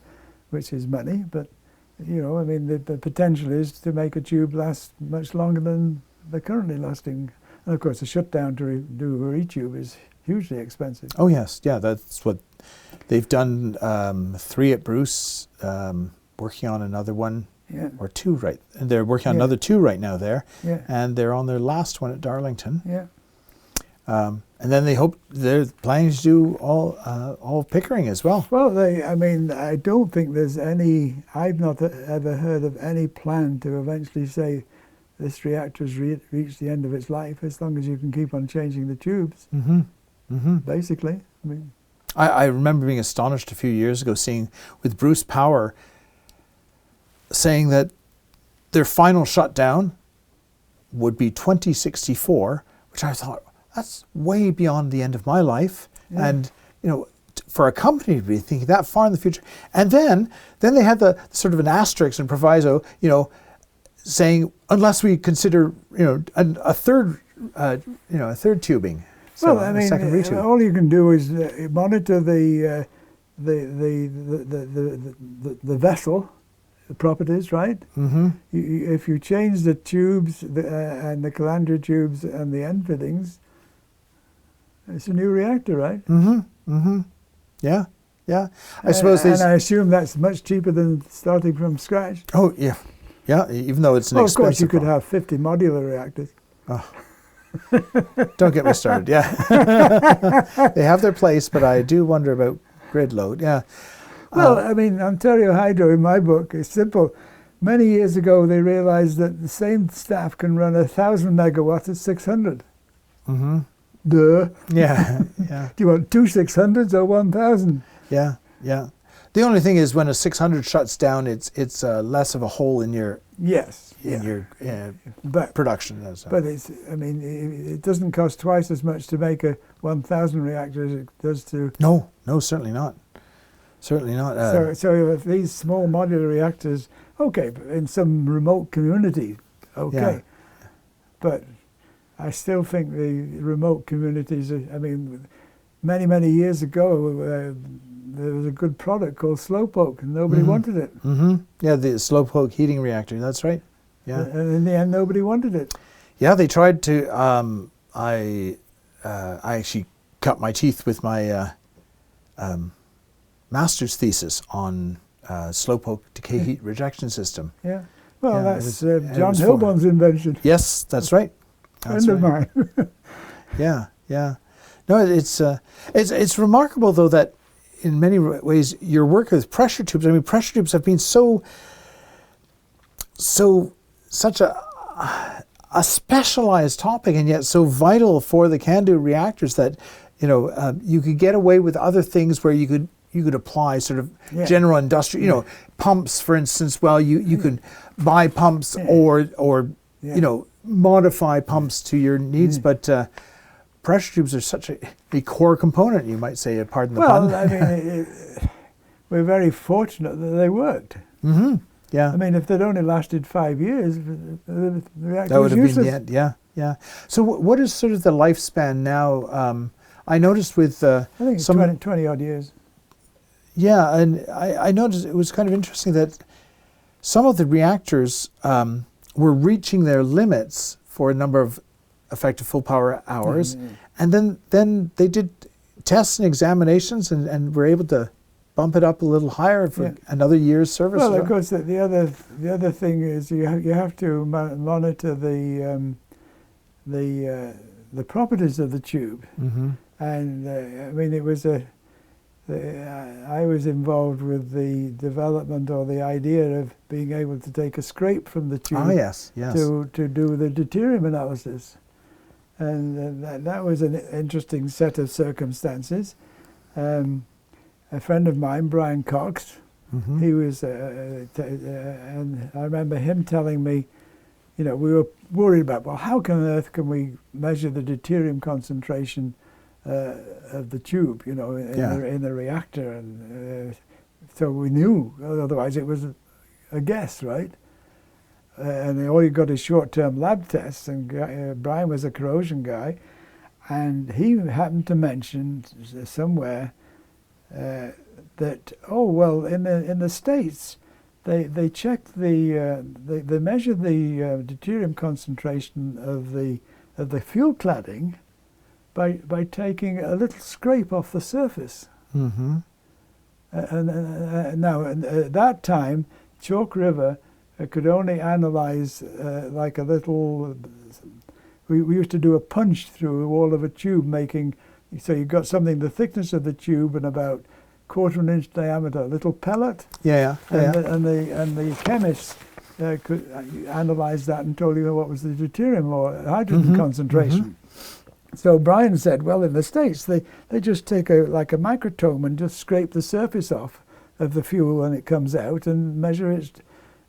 which is money, but the potential is to make a tube last much longer than they're currently lasting. And of course, the shutdown to do a retube is hugely expensive. Oh yes, yeah, that's what they've done. 3 at Bruce, working on another one, or 2 right, and they're working on another 2 right now there, and they're on their last one at Darlington. And then they're planning to do all Pickering as well. Well, I don't think there's any. I've not ever heard of any plan to eventually say this reactor's reached the end of its life, as long as you can keep on changing the tubes. Basically, I remember being astonished a few years ago seeing with Bruce Power saying that their final shutdown would be 2064, which I thought, that's way beyond the end of my life. And, for a company to be thinking that far in the future. And then they had the sort of an asterisk and proviso, saying, unless we consider, a third tubing. So well, second retube. All you can do is monitor the vessel properties, right? If you change the tubes and the calandria tubes and the end fittings, it's a new reactor, right? Yeah. I suppose and I assume that's much cheaper than starting from scratch. Oh yeah. Even though it's an expensive. Of course, you could have 50 modular reactors. Oh. Don't get me started. Yeah, they have their place, but I do wonder about grid load. Yeah. Well, Ontario Hydro, in my book, is simple. Many years ago, they realized that the same staff can run 1,000 megawatts at 600. Duh. Yeah. Do you want 2 600s or 1,000? Yeah. The only thing is when a 600 shuts down, it's less of a hole in your your production. But it doesn't cost twice as much to make a 1,000 reactor as it does to. No, certainly not. Certainly not. So if these small modular reactors, okay, in some remote community, okay, but I still think the remote communities are, I mean, many years ago, there was a good product called Slowpoke, and nobody wanted it. Yeah, the Slowpoke heating reactor. That's right. Yeah. And in the end, nobody wanted it. Yeah, they tried to. I actually cut my teeth with my master's thesis on Slowpoke decay heat rejection system. Yeah. Well, Yeah, that's it John was Hilborn's invention. Yes, that's right. That's Friend of right. mine. Yeah, yeah. No, it's remarkable though that in many ways your work with pressure tubes. I mean, pressure tubes have been such a specialized topic, and yet so vital for the CANDU reactors that you could get away with other things where you could apply sort of general industrial, pumps, for instance. Well, you could buy pumps or modify pumps to your needs, but pressure tubes are such a core component, you might say, pardon the pun. Well, I mean, we're very fortunate that they worked. Yeah. I mean, if they'd only lasted 5 years, the reactor That would was have useless. been the end. Yeah, yeah. So what is sort of the lifespan now? I noticed with I think it's some 20 odd years. Yeah, and I noticed it was kind of interesting that some of the reactors were reaching their limits for a number of effective full power hours, and then they did tests and examinations and were able to bump it up a little higher for another year's service. Well, of course, the other thing is you have to monitor the properties of the tube, and I mean it was I was involved with the development or the idea of being able to take a scrape from the tube to do the deuterium analysis. And that was an interesting set of circumstances. A friend of mine, Brian Cox, he was, and I remember him telling me, we were worried about, well, how on earth can we measure the deuterium concentration of the tube, in the reactor? And so we knew, otherwise it was a guess, right? And all you got is short-term lab tests, and Brian was a corrosion guy, and he happened to mention somewhere that in the States they checked they measured the deuterium concentration of the fuel cladding by taking a little scrape off the surface. And now at that time, Chalk River could only analyze like a little. We used to do a punch through all of a tube, so you got something the thickness of the tube and about 1/4 inch diameter, a little pellet. And the chemists could analyze that and told you what was the deuterium or hydrogen concentration. So Brian said, well, in the States they just take a microtome and just scrape the surface off of the fuel when it comes out and measure its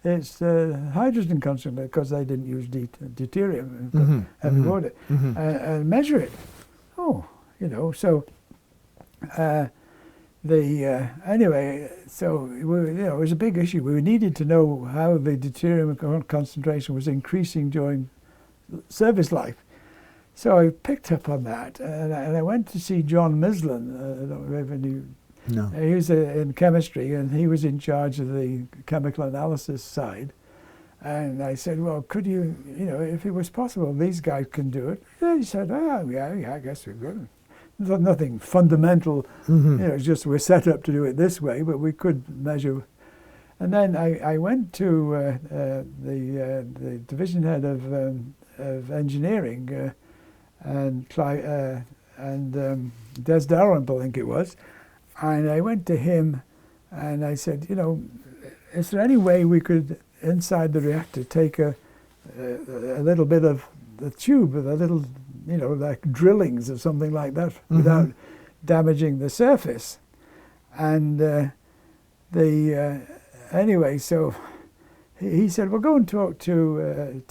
hydrogen concentration, because they didn't use deuterium heavy water, and measure it. So anyway, so it was a big issue. We needed to know how the deuterium concentration was increasing during service life. So I picked up on that, and I went to see John Mislin. I don't know if you. No. He was in chemistry, and he was in charge of the chemical analysis side. And I said, well, could you, if it was possible, these guys can do it. And he said, yeah, I guess we could. Nothing fundamental, it's just we're set up to do it this way, but we could measure. And then I went to the division head of engineering, and Des Dalrymple, I think it was. And I went to him and I said, is there any way we could, inside the reactor, take a little bit of the tube with a little, like drillings or something like that without damaging the surface? And anyway, so he said, well, go and talk to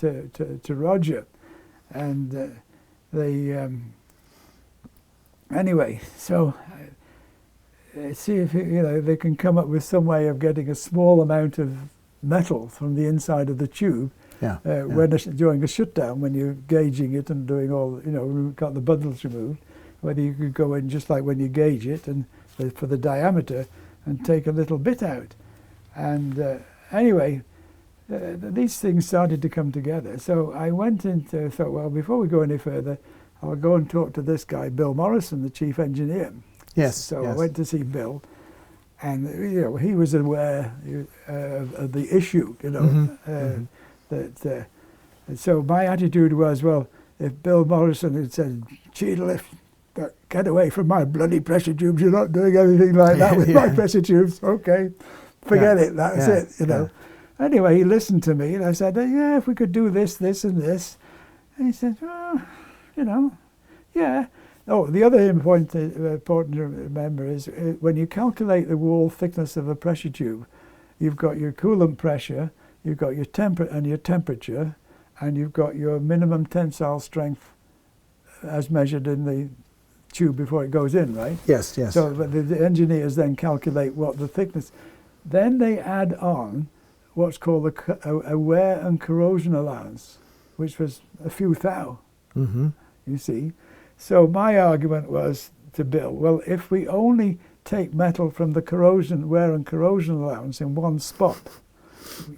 Roger. And anyway, so see if they can come up with some way of getting a small amount of metal from the inside of the tube Yeah. During a shutdown, when you're gauging it and doing all, we've got the bundles removed, whether you could go in just like when you gauge it and for the diameter and take a little bit out. And anyway, these things started to come together. So I thought, well, before we go any further, I'll go and talk to this guy, Bill Morrison, the chief engineer. Yes. So yes. I went to see Bill, and he was aware of the issue. So my attitude was, well, if Bill Morrison had said, Cheadle, get away from my bloody pressure tubes, you're not doing anything like that with my pressure tubes, okay, forget it, that's it, Yeah. Anyway, he listened to me, and I said, yeah, if we could do this, this, and this. And he said, well, yeah. Oh, the other important to remember is when you calculate the wall thickness of a pressure tube, you've got your coolant pressure, you've got your temperature, and you've got your minimum tensile strength as measured in the tube before it goes in, right? Yes, yes. So the engineers then calculate what the thickness. Then they add on what's called a wear and corrosion allowance, which was a few thou, you see. So my argument was to Bill, well, if we only take metal from the wear and corrosion allowance in one spot,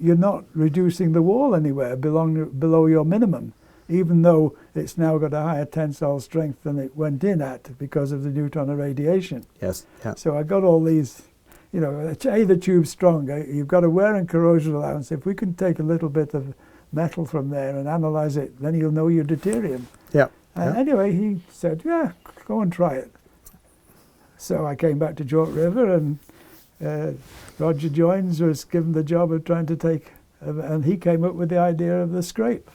you're not reducing the wall anywhere below your minimum, even though it's now got a higher tensile strength than it went in at because of the neutron irradiation. Yes. Yeah. So I got all these, the tube's stronger, you've got a wear and corrosion allowance. If we can take a little bit of metal from there and analyze it, then you'll know your deuterium. Yeah. And anyway, he said, yeah, go and try it. So I came back to Chalk River, and Roger Joins was given the job of trying to take, and he came up with the idea of the scrape.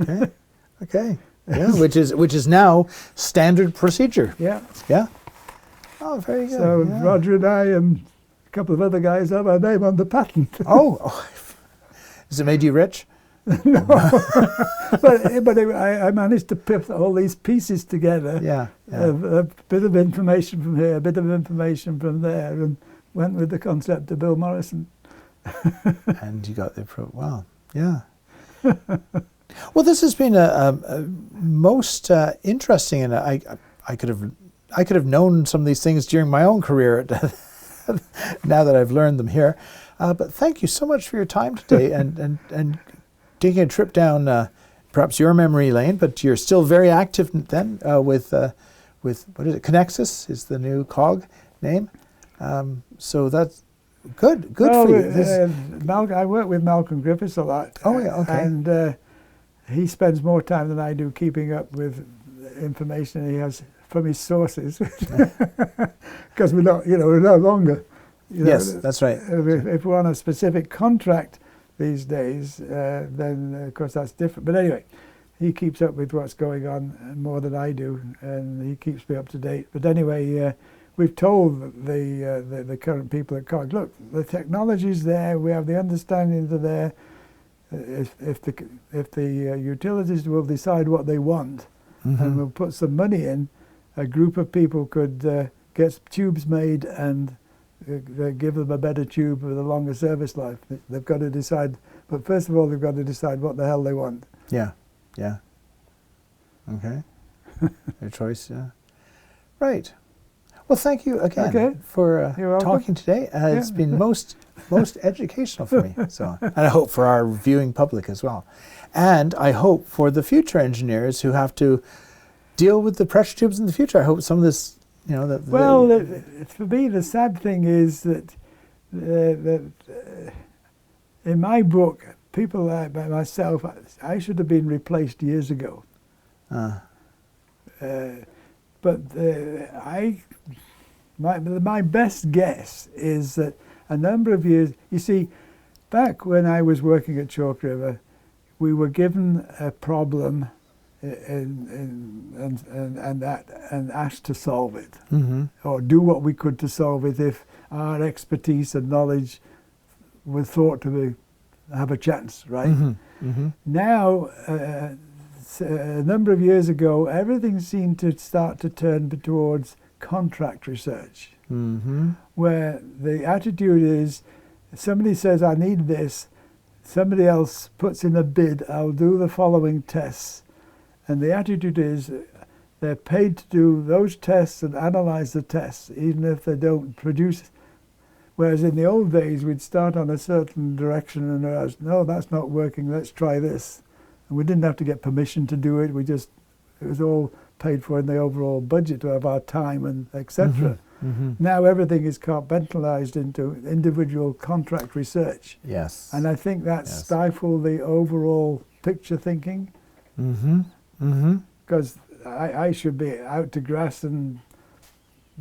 Okay. Yeah, which is now standard procedure. Yeah. Yeah. Oh, very good. So yeah. Roger and I and a couple of other guys have our name on the patent. Oh. Has it made you rich? No. but I managed to put all these pieces together. Yeah. A bit of information from here, a bit of information from there, and went with the concept of Bill Morrison. And you got the wow. Yeah. Well, this has been a most interesting, and I could have known some of these things during my own career. Now that I've learned them here, but thank you so much for your time today and taking a trip down perhaps your memory lane. But you're still very active then with what is it? Connexus is the new COG name. So that's good for you. I work with Malcolm Griffiths a lot. Oh yeah, okay. And he spends more time than I do keeping up with information he has from his sources, because we're no longer. Yes, that's right. If we're on a specific contract these days, then of course that's different. But anyway, he keeps up with what's going on more than I do, and he keeps me up to date. But anyway, we've told the current people at COG, look, the technology's there, we have the understandings are there. If the utilities will decide what they want, and we'll put some money in, a group of people could get tubes made and give them a better tube with a longer service life. They've got to decide, but first of all, they've got to decide what the hell they want. Yeah. Okay. Their choice. Yeah. Right. Well, thank you again for talking today. It's been most educational for me. So, and I hope for our viewing public as well, and I hope for the future engineers who have to deal with the pressure tubes in the future. I hope some of this, for me, the sad thing is that in my book, people like myself, I should have been replaced years ago. But my best guess is that a number of years, you see, back when I was working at Chalk River, we were given a problem and asked to solve it, or do what we could to solve it if our expertise and knowledge were thought to have a chance, right? Now, a number of years ago, everything seemed to start to turn towards contract research, where the attitude is, somebody says, I need this, somebody else puts in a bid, I'll do the following tests. And the attitude is they're paid to do those tests and analyze the tests, even if they don't produce. Whereas in the old days, we'd start on a certain direction and realize, no, that's not working, let's try this. And we didn't have to get permission to do it. It was all paid for in the overall budget of our time and etc. Now everything is compartmentalized into individual contract research. Yes. And I think that stifled the overall picture thinking. Because I should be out to grass and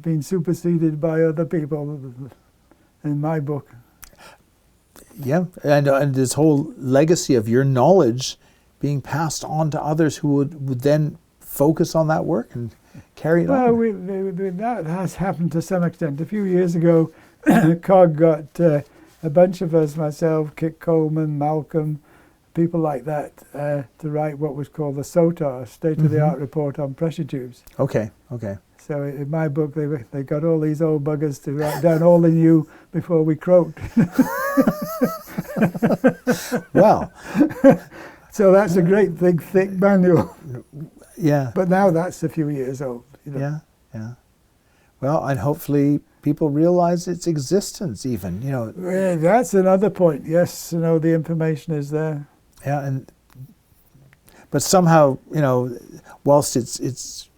being superseded by other people in my book. Yeah, and this whole legacy of your knowledge being passed on to others who would then focus on that work and carry it on. Well, that has happened to some extent. A few years ago, COG got a bunch of us, myself, Kit Coleman, Malcolm, people like that, to write what was called the SOTAR, State-of-the-Art Report on Pressure Tubes. Okay. So in my book, they got all these old buggers to write down all they knew before we croaked. Wow. So that's a great big thick manual. Yeah. But now that's a few years old. You know. Yeah. Well, and hopefully people realize its existence even, you know. Yeah, that's another point. Yes, the information is there. Yeah, but somehow, whilst it's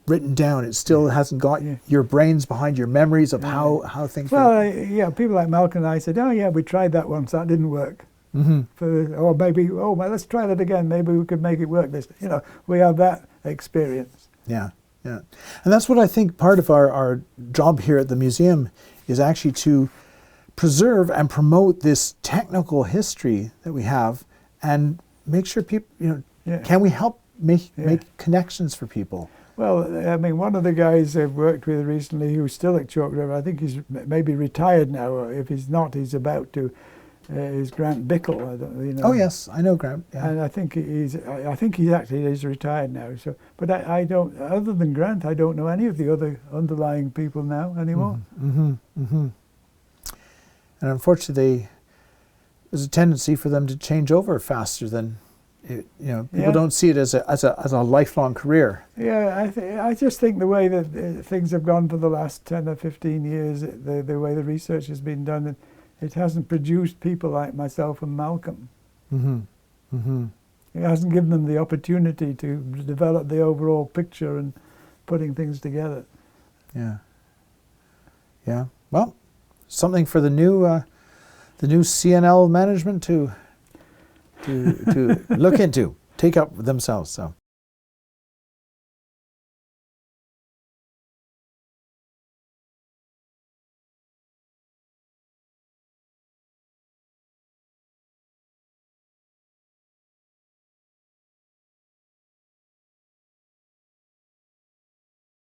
written down, it still hasn't got your brains behind your memories of how things Well, people like Malcolm and I said, oh yeah, we tried that once, that didn't work. Or maybe, well, let's try that again, maybe we could make it work this. We have that experience. Yeah. And that's what I think part of our job here at the museum is actually to preserve and promote this technical history that we have and make sure people, can we help make connections for people? Well, I mean, one of the guys I've worked with recently who's still at Chalk River, I think he's maybe retired now, or if he's not, he's about to, is Grant Bickle. Oh yes, I know Grant. Yeah. And I think he's actually is retired now. So, but I don't, other than Grant, I don't know any of the other underlying people now anymore. And unfortunately, there's a tendency for them to change over faster than, people don't see it as a lifelong career. Yeah, I just think the way that things have gone for the last 10 or 15 years, the way the research has been done, it hasn't produced people like myself and Malcolm. It hasn't given them the opportunity to develop the overall picture and putting things together. Yeah. Well, something for the new CNL management to look into, take up themselves. So,